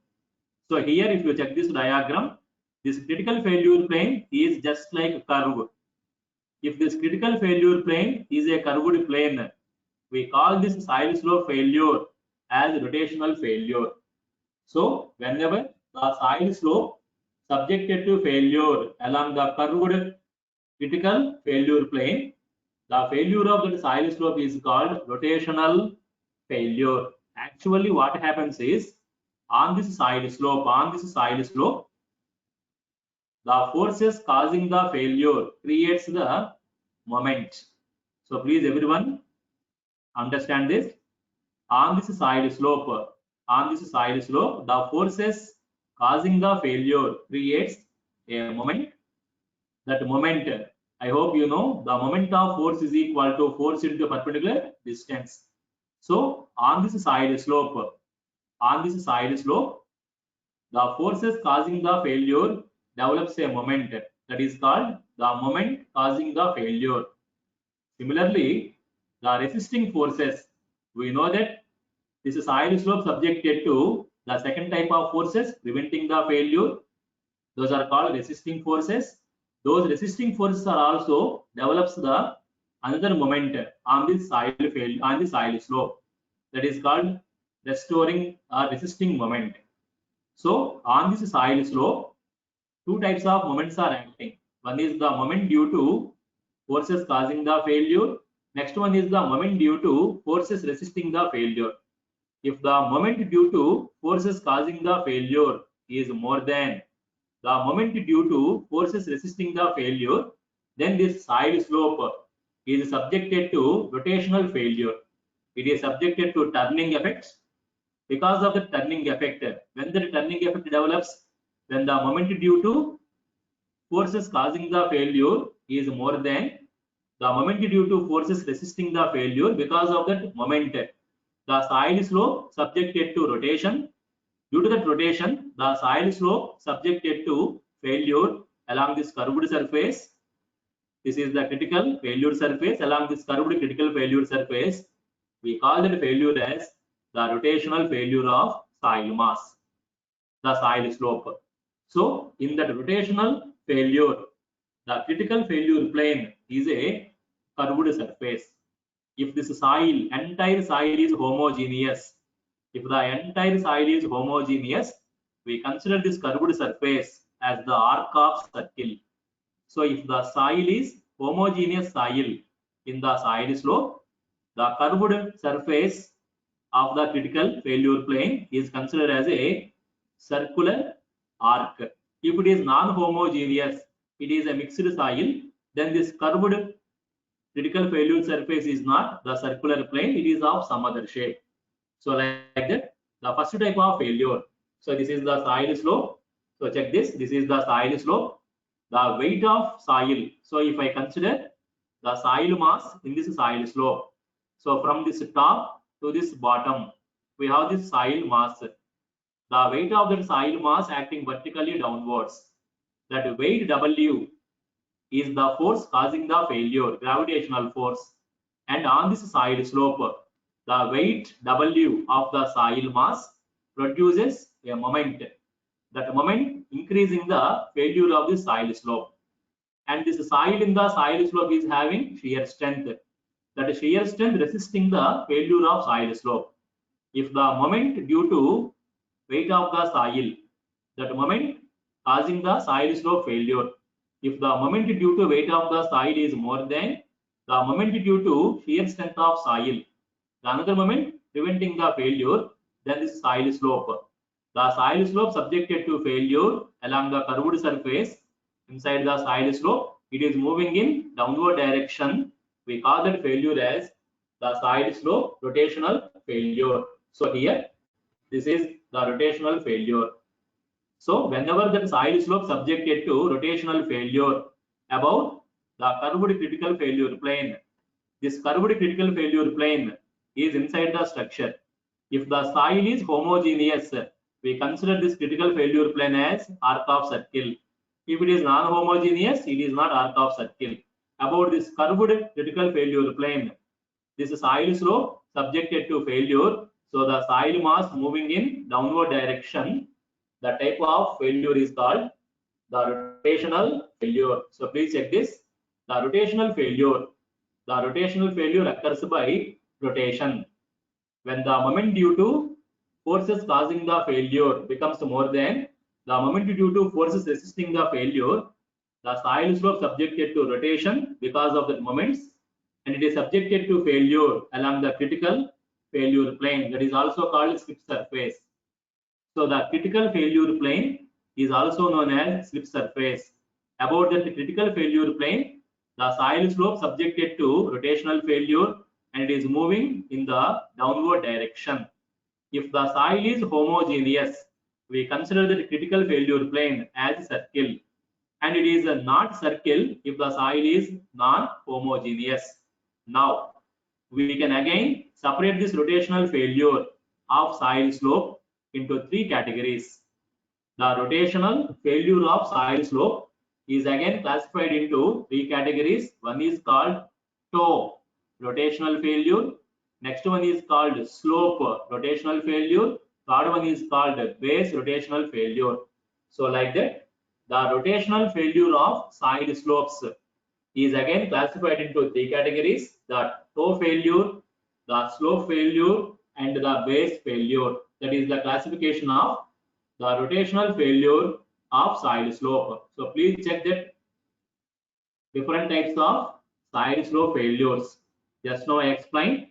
so here if you check this diagram, this critical failure plane is just like a curve. If this critical failure plane is a curved plane, We call this soil slope failure as rotational failure. So whenever the soil slope subjected to failure along the curved critical failure plane, the failure of the soil slope is called rotational failure. Actually, what happens is on this soil slope, the forces causing the failure creates the moment. So please everyone understand this. On this soil slope, the forces causing the failure creates a moment. That moment, I hope you know, the moment of force is equal to force into perpendicular distance. So on this soil slope, the forces causing the failure develops a moment that is called the moment causing the failure. Similarly, the resisting forces, we know that this is soil slope subjected to the second type of forces preventing the failure. Those are called resisting forces. Those resisting forces are also develops the another moment on this soil slope, that is called restoring or resisting moment. So on this soil slope, two types of moments are acting. One is the moment due to forces causing the failure. Next one is the moment due to forces resisting the failure. If the moment due to forces causing the failure is more than the moment due to forces resisting the failure, then this soil slope is subjected to rotational failure. It is subjected to turning effects. Because of the turning effect, when the turning effect develops, when the moment due to forces causing the failure is more than the moment due to forces resisting the failure, because of that moment, the soil slope subjected to rotation. Due to that rotation, the soil slope subjected to failure along this curved surface. This is the critical failure surface. Along this curved critical failure surface, we call that failure as the rotational failure of soil mass, the soil slope. So in that rotational failure, the critical failure plane is a curved surface. If this entire soil is homogeneous, we consider this curved surface as the arc of circle. So if the soil is homogeneous soil in the soil slope, the curved surface of the critical failure plane is considered as a circular arc. If it is non-homogeneous, it is a mixed soil, then this curved critical failure surface is not the circular plane, it is of some other shape. So like that, the first type of failure. So this is the soil slope. So check this, this is the soil slope. The weight of soil. So if I consider the soil mass in this soil slope, so from this top to this bottom, we have this soil mass. The weight of that soil mass acting vertically downwards. That weight W is the force causing the failure, gravitational force. And on this soil slope, the weight W of the soil mass produces a moment. That moment increasing the failure of the soil slope. And this soil in the soil slope is having shear strength. That shear strength resisting the failure of soil slope. If the moment due to weight of the soil, that moment causing the soil slope failure. If the moment due to weight of the soil is more than the moment due to shear strength of soil, the another moment preventing the failure, then this soil slope. The soil slope subjected to failure along the curved surface inside the soil slope, it is moving in downward direction. We call that failure as the soil slope rotational failure. So here, this is the rotational failure. So whenever the soil slope subjected to rotational failure above the curved critical failure plane, this curved critical failure plane is inside the structure. If the soil is homogeneous, we consider this critical failure plane as arc of circle. If it is non-homogeneous, it is not arc of circle. About this curved critical failure plane, this soil slope subjected to failure. So the soil mass moving in downward direction, the type of failure is called the rotational failure. So please check this. The rotational failure occurs by rotation. When the moment due to forces causing the failure becomes more than the moment due to forces resisting the failure, the soil slope subjected to rotation because of the moments, and it is subjected to failure along the critical failure plane, that is also called slip surface. So the critical failure plane is also known as slip surface. About the critical failure plane, the soil slope subjected to rotational failure and it is moving in the downward direction. If the soil is homogeneous, we consider the critical failure plane as circle, and it is not circle if the soil is non-homogeneous. Now, we can again separate this rotational failure of soil slope into three categories. The rotational failure of soil slope is again classified into three categories. One is called toe rotational failure. Next one is called slope rotational failure. Third one is called base rotational failure. So like that, the rotational failure of soil slopes is again classified into three categories: the toe failure, the slope failure, and the base failure. That is the classification of the rotational failure of soil slope. So please check that different types of soil slope failures. Just now I explained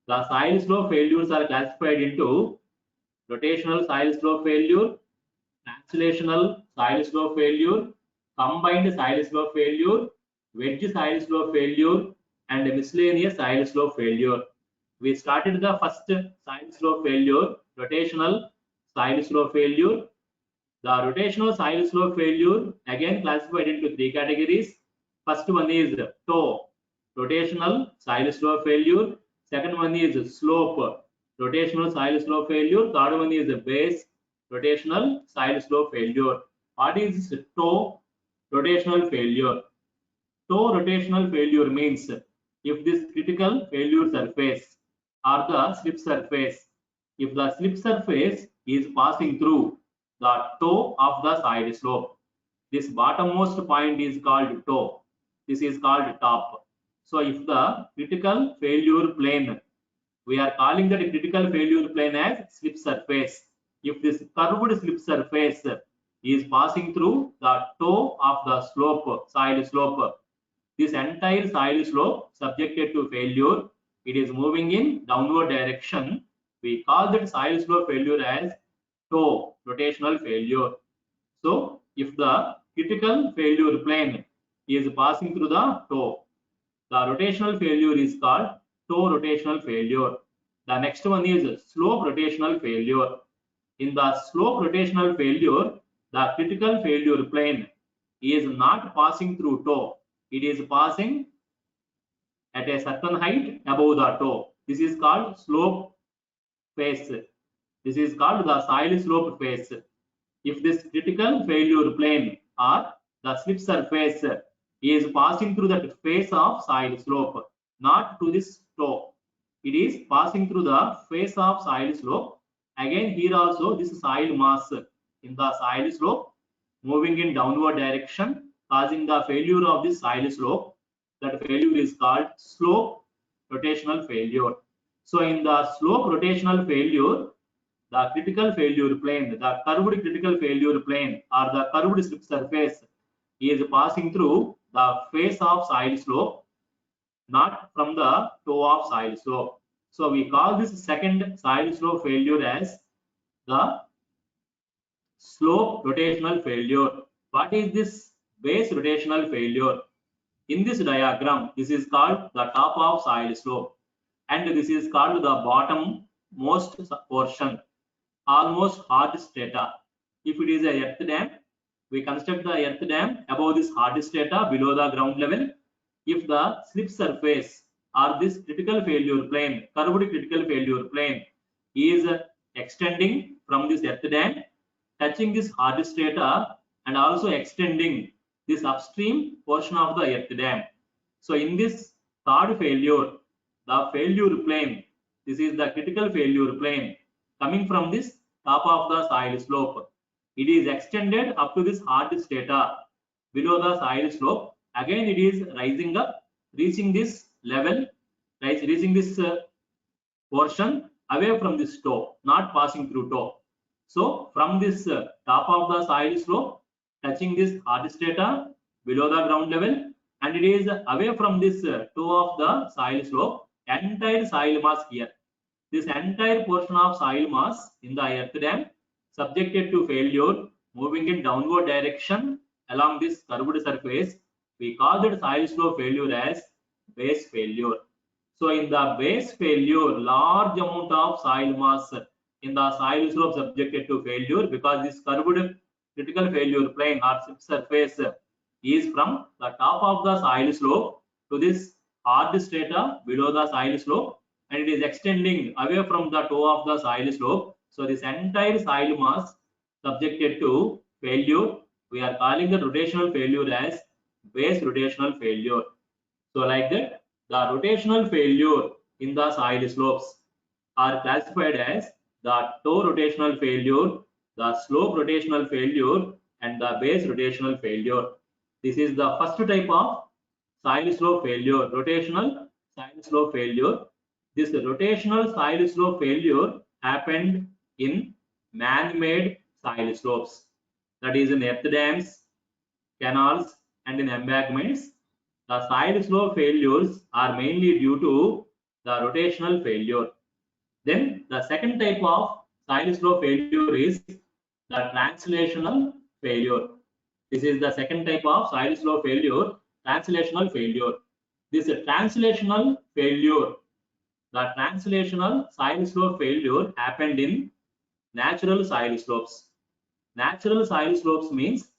the soil slope failures are classified into rotational soil slope failure, translational soil slope failure, combined soil slope failure, wedge soil slope failure, and miscellaneous soil slope failure. We started the first soil slope failure, rotational soil slope failure. The rotational soil slope failure again classified into three categories. First one is toe rotational soil slope failure. Second one is slope rotational soil slope failure. Third one is base rotational soil slope failure. What is toe rotational failure? Toe rotational failure means if this critical failure surface or the slip surface, if the slip surface is passing through the toe of the side slope, this bottommost point is called toe. This is called top. So if the critical failure plane, we are calling that critical failure plane as slip surface. If this curved slip surface is passing through the toe of the slope, side slope, this entire soil slope subjected to failure, it is moving in downward direction. We call that soil slope failure as toe rotational failure. So if the critical failure plane is passing through the toe, the rotational failure is called toe rotational failure. The next one is slope rotational failure. In the slope rotational failure, the critical failure plane is not passing through toe. It is passing at a certain height above the toe. This is called slope face. This is called the soil slope face. If this critical failure plane or the slip surface is passing through the face of soil slope, not to this toe, it is passing through the face of soil slope. Again, here also this soil mass in the soil slope moving in downward direction, causing the failure of this soil slope. That failure is called slope rotational failure. So in the slope rotational failure, the critical failure plane, the curved critical failure plane or the curved slip surface is passing through the face of soil slope, not from the toe of soil slope. So we call this second soil slope failure as the slope rotational failure. What is this base rotational failure? In this diagram, this is called the top of soil slope, and this is called the bottom most portion, almost hard strata. If it is a earth dam, we construct the earth dam above this hard strata below the ground level. If the slip surface or this critical failure plane, curved critical failure plane is extending from this earth dam, touching this hard strata and also extending this upstream portion of the earth dam. So in this third failure, the failure plane, this is the critical failure plane coming from this top of the soil slope. It is extended up to this hard strata below the soil slope. Again, it is rising up, reaching this level, reaching this portion away from this toe, not passing through toe. So from this top of the soil slope, touching this hard strata below the ground level, and it is away from this toe of the soil slope, entire soil mass here. This entire portion of soil mass in the earth dam subjected to failure, moving in downward direction along this curved surface. We call that soil slope failure as base failure. So in the base failure, large amount of soil mass in the soil slope subjected to failure, because this curved critical failure plane or surface is from the top of the soil slope to this hard strata below the soil slope, and it is extending away from the toe of the soil slope. So this entire soil mass subjected to failure, we are calling the rotational failure as base rotational failure. So like that, the rotational failure in the soil slopes are classified as the toe rotational failure, the slope rotational failure, and the base rotational failure. This is the first type of soil slope failure, rotational soil slope failure. This rotational soil slope failure happened in man-made soil slopes, that is in earth dams, canals, and in embankments. The soil slope failures are mainly due to the rotational failure. Then the second type of soil slope failure is the translational failure. This is the second type of soil slope failure, translational failure. This translational failure, the translational soil slope failure happened in natural soil slopes. Natural soil slopes means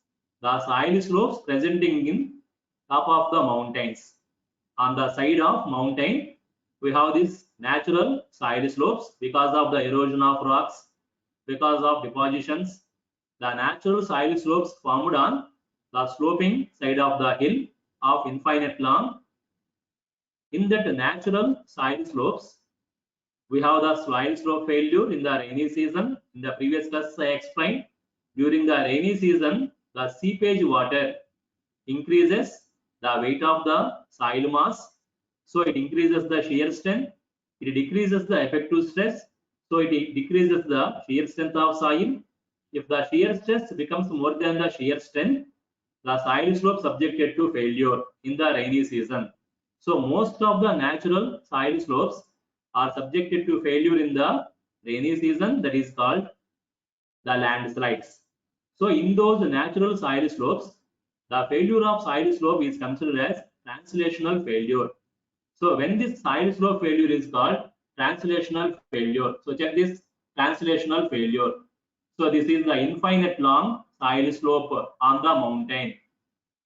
the soil slopes presenting in top of the mountains. On the side of mountain, we have these natural soil slopes because of the erosion of rocks, because of depositions. The natural soil slopes formed on the sloping side of the hill of infinite long. In that natural soil slopes, we have the soil slope failure in the rainy season. In the previous class, I explained during the rainy season, the seepage water increases the weight of the soil mass, so it increases the shear strength. It decreases the effective stress, so it decreases the shear strength of soil. If the shear stress becomes more than the shear strength, the soil slope subjected to failure in the rainy season. So most of the natural soil slopes are subjected to failure in the rainy season, that is called the landslides. So in those natural soil slopes, the failure of soil slope is considered as translational failure. So when this soil slope failure is called translational failure. So check this translational failure. So this is the infinite long soil slope on the mountain.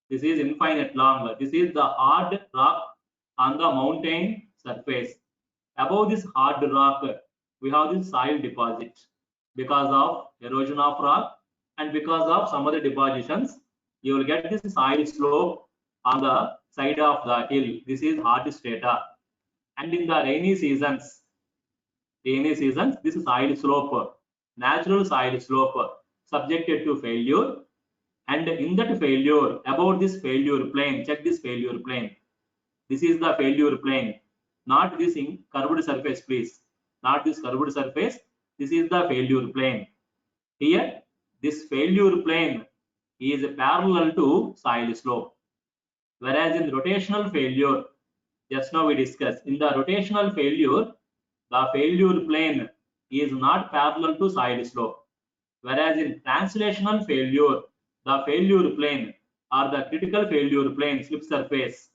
This is infinite long. This is the hard rock on the mountain surface. Above this hard rock, we have this soil deposit because of erosion of rock and because of some other depositions. You will get this soil slope on the side of the hill. This is hard strata. And in the rainy seasons, this soil slope, natural soil slope, subjected to failure. And in that failure, about this failure plane, check this failure plane. This is the failure plane, not this curved surface, please. Not this curved surface. This is the failure plane. Here, this failure plane is parallel to soil slope. Whereas in rotational failure, just now we discussed, in the rotational failure, the failure plane is not parallel to soil slope. Whereas in translational failure, the failure plane or the critical failure plane, slip surface,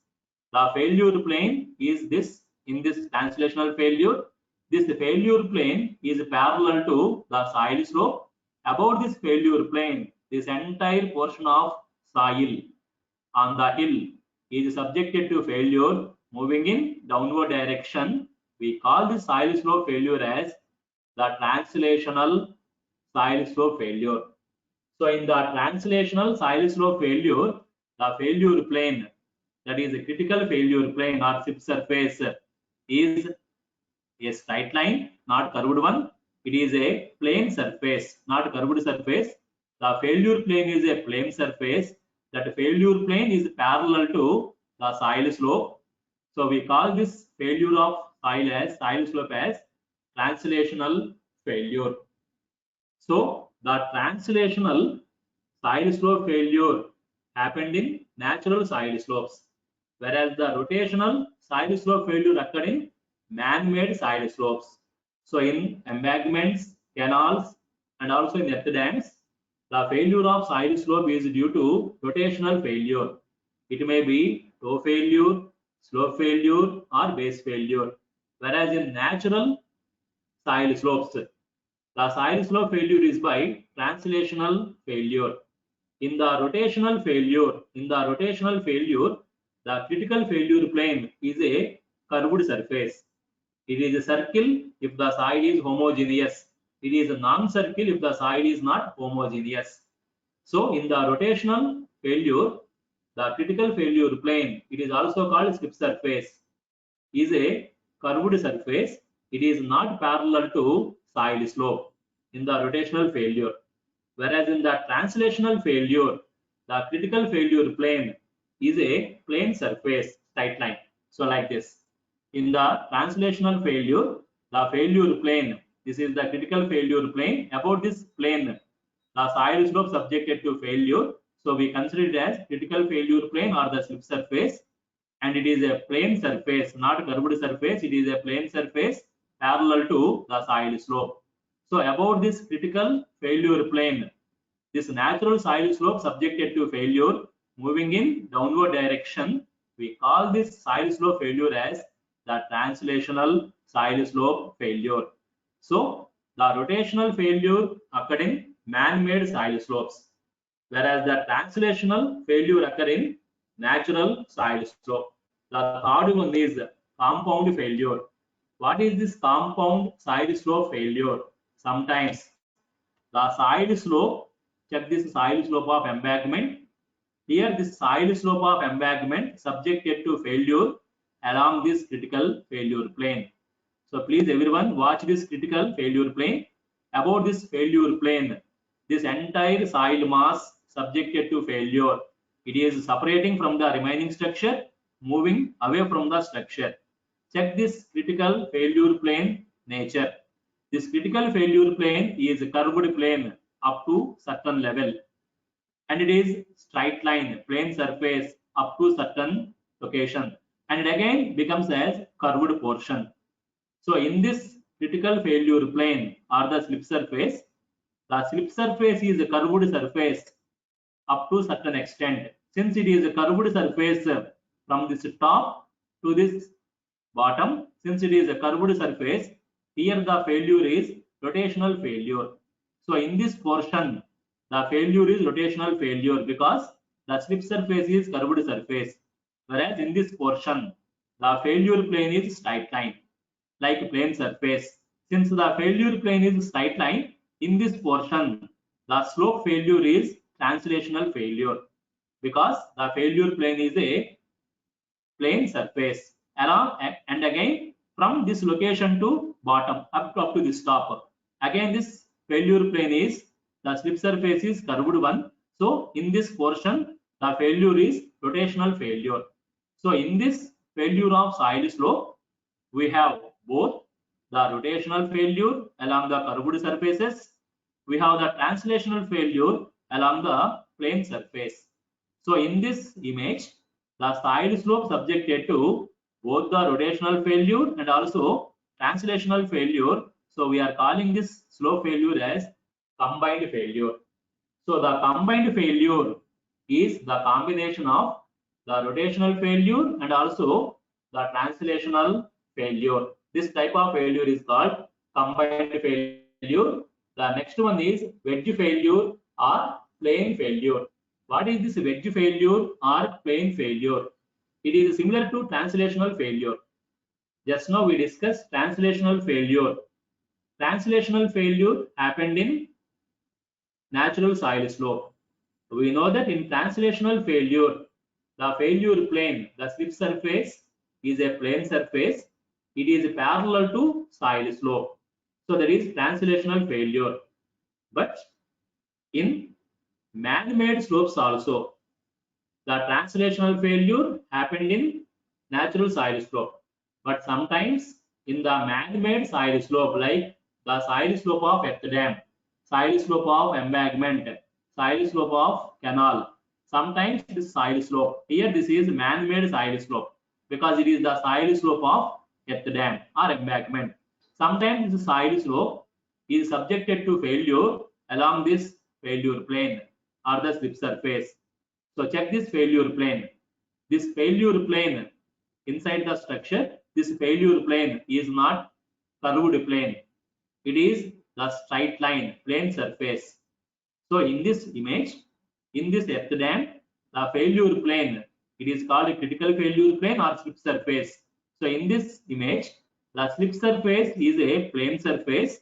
the failure plane is this. In this translational failure, this failure plane is parallel to the soil slope. About this failure plane, this entire portion of soil on the hill is subjected to failure moving in downward direction. We call this soil slope failure as the translational soil slope failure. So in the translational soil slope failure, the failure plane, that is a critical failure plane or slip surface, is a straight line, not curved one. It is a plane surface, not curved surface. The failure plane is a plane surface. That failure plane is parallel to the soil slope. So we call this failure of soil slope as translational failure. So the translational side slope failure happened in natural side slopes, whereas the rotational side slope failure occurred in man-made side slopes. So in embankments, canals, and also in earth dams, the failure of side slope is due to rotational failure. It may be toe failure, slope failure, or base failure, whereas in natural side slopes, the side slope failure is by translational failure. In the rotational failure, the critical failure plane is a curved surface. It is a circle if the side is homogeneous. It is a non-circle if the side is not homogeneous. So in the rotational failure, the critical failure plane, it is also called slip surface, is a curved surface. It is not parallel to side slope in the rotational failure. Whereas in the translational failure, the critical failure plane is a plane surface, straight line. So like this. In the translational failure, the failure plane, this is the critical failure plane. About this plane, the side slope subjected to failure. So we consider it as critical failure plane or the slip surface. And it is a plane surface, not curved surface. It is a plane surface parallel to the side slope. So about this critical failure plane, this natural side slope subjected to failure moving in downward direction, we call this side slope failure as the translational side slope failure. So the rotational failure occurred in man-made side slopes, whereas the translational failure occur in natural side slope. The third one is compound failure. What is this compound side slope failure? Sometimes the side slope, check this side slope of embankment. Here this side slope of embankment subjected to failure along this critical failure plane. So please everyone watch this critical failure plane. About this failure plane, this entire soil mass subjected to failure, it is separating from the remaining structure, moving away from the structure. Check this critical failure plane nature. This critical failure plane is a curved plane up to certain level, and it is straight line plane surface up to certain location, and it again becomes as curved portion. So in this critical failure plane or the slip surface is a curved surface up to certain extent. Since it is a curved surface from this top to this bottom, since it is a curved surface, here the failure is rotational failure. So in this portion, the failure is rotational failure because the slip surface is curved surface, whereas in this portion, the failure plane is straight line, like plane surface. Since the failure plane is straight line, in this portion, the slope failure is translational failure because the failure plane is a plane surface along, and again from this location to bottom up to this top. Again this failure plane is, the slip surface is curved one. So in this portion, the failure is rotational failure. So in this failure of side slope, we have both the rotational failure along the curved surfaces. We have the translational failure along the plane surface. So in this image, the side slope subjected to both the rotational failure and also translational failure. So we are calling this slope failure as combined failure. So the combined failure is the combination of the rotational failure and also the translational failure. This type of failure is called combined failure. The next one is wedge failure or plane failure. What is this wedge failure or plane failure? It is similar to translational failure. Just now we discussed translational failure. Translational failure happened in natural side slope. We know that in translational failure, the failure plane, the slip surface is a plane surface. It is parallel to side slope. So that is translational failure. But in man-made slopes also, the translational failure happened in natural side slope. But sometimes in the man-made soil slope, like the soil slope of earth dam, soil slope of embankment, soil slope of canal. Sometimes this soil slope, here this is man-made soil slope because it is the soil slope of earth dam or embankment. Sometimes this soil slope is subjected to failure along this failure plane or the slip surface. So check this failure plane. This failure plane inside the structure, this failure plane is not curved plane. It is the straight line, plane surface. So in this image, in this earth dam, the failure plane, it is called a critical failure plane or slip surface. So in this image, the slip surface is a plane surface.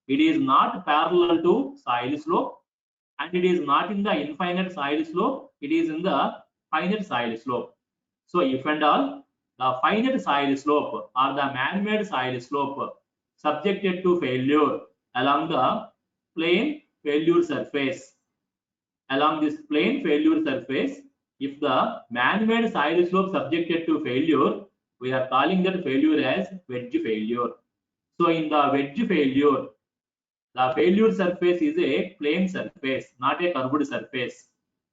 It is not parallel to soil slope, and it is not in the infinite soil slope. It is in the finite soil slope. So if and all the finite soil slope or the man-made soil slope subjected to failure along the plane failure surface, along this plane failure surface, if the man-made soil slope subjected to failure, we are calling that failure as wedge failure. So in the wedge failure, the failure surface is a plane surface, not a curved surface.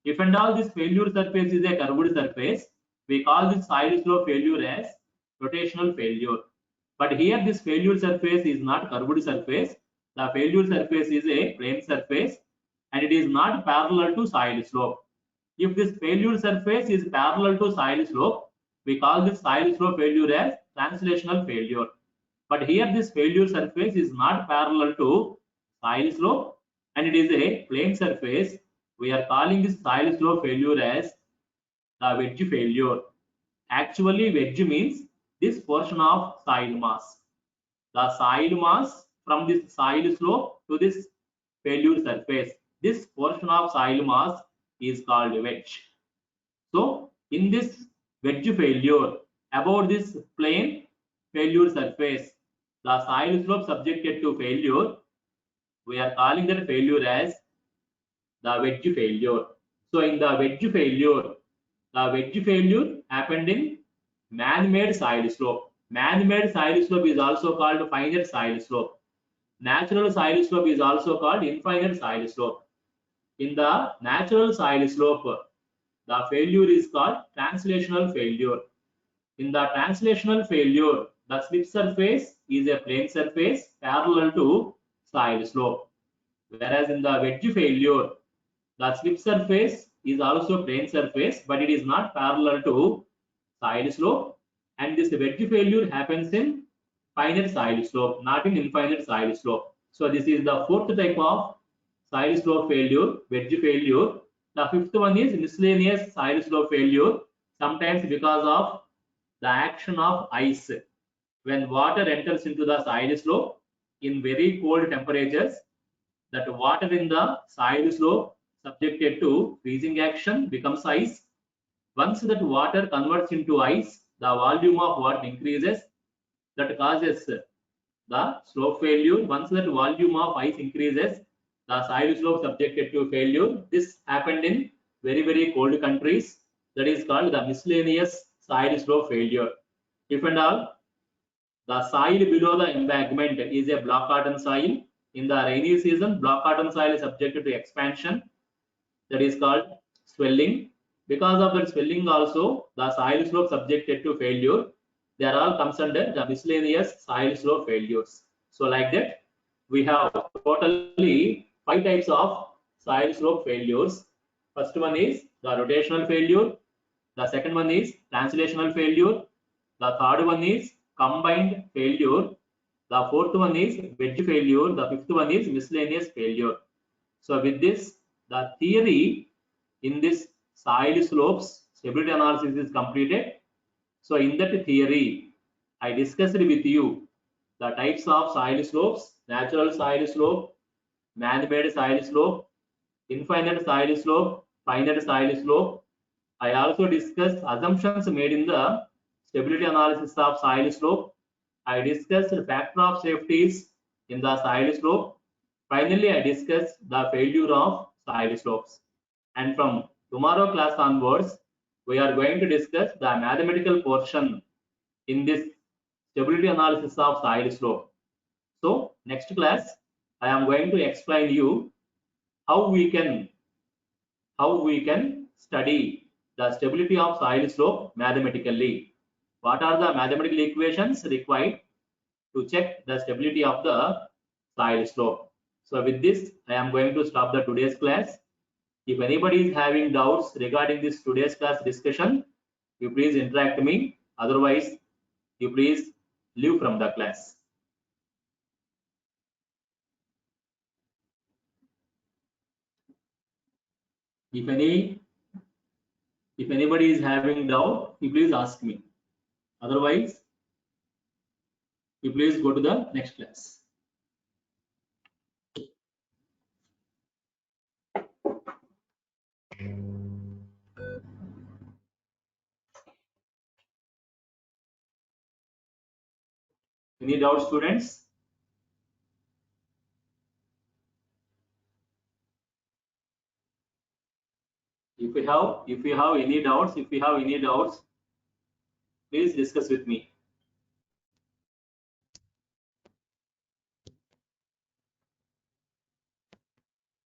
If and all this failure surface is a curved surface, we call this soil slope failure as rotational failure. But here this failure surface is not curved surface. The failure surface is a plane surface and it is not parallel to soil slope. If this failure surface is parallel to soil slope, we call this soil slope failure as translational failure. But here this failure surface is not parallel to soil slope and it is a plane surface. We are calling this soil slope failure as the wedge failure. Actually, wedge means this portion of soil mass. The soil mass from this soil slope to this failure surface. This portion of soil mass is called wedge. So, in this wedge failure, about this plane failure surface, the soil slope subjected to failure, we are calling that failure as the wedge failure. So in the wedge failure happened in man-made soil slope. Man-made soil slope is also called finite soil slope. Natural soil slope is also called infinite soil slope. In the natural soil slope, the failure is called translational failure. In the translational failure, the slip surface is a plane surface parallel to soil slope. Whereas in the wedge failure, the slip surface is also plane surface, but it is not parallel to soil slope. And this wedge failure happens in finite soil slope, not in infinite soil slope. So this is the fourth type of soil slope failure, wedge failure. The fifth one is miscellaneous soil slope failure, sometimes because of the action of ice. When water enters into the soil slope in very cold temperatures, that water in the soil slope subjected to freezing action becomes ice. Once that water converts into ice, the volume of water increases. That causes the slope failure. Once that volume of ice increases, the soil slope subjected to failure. This happened in very cold countries. That is called the miscellaneous soil slope failure. If and all the soil below the embankment is a block cotton soil, in the rainy season, block cotton soil is subjected to expansion. That is called swelling. Because of that swelling also, the soil slope subjected to failure. They are all comes under the miscellaneous soil slope failures. So like that, we have totally 5 types of soil slope failures. First one is the rotational failure. The second one is translational failure. The third one is combined failure. The fourth one is wedge failure. The fifth one is miscellaneous failure. So with this, the theory in this soil slopes stability analysis is completed. So in that theory, I discussed with you the types of soil slopes: natural soil slope, man-made soil slope, infinite soil slope, finite soil slope. I also discussed assumptions made in the stability analysis of soil slope. I discussed the factor of safeties in the soil slope. Finally, I discussed the failure of soil slopes. And from tomorrow class onwards, we are going to discuss the mathematical portion in this stability analysis of soil slope. So next class, I am going to explain you how we can study the stability of soil slope mathematically. What are the mathematical equations required to check the stability of the soil slope? So with this, I am going to stop the today's class. If anybody is having doubts regarding this today's class discussion, you please interact me. Otherwise, you please leave from the class. If anybody is having doubt, you please ask me. Otherwise, you please go to the next class. Any doubts, students? If you have any doubts, please discuss with me.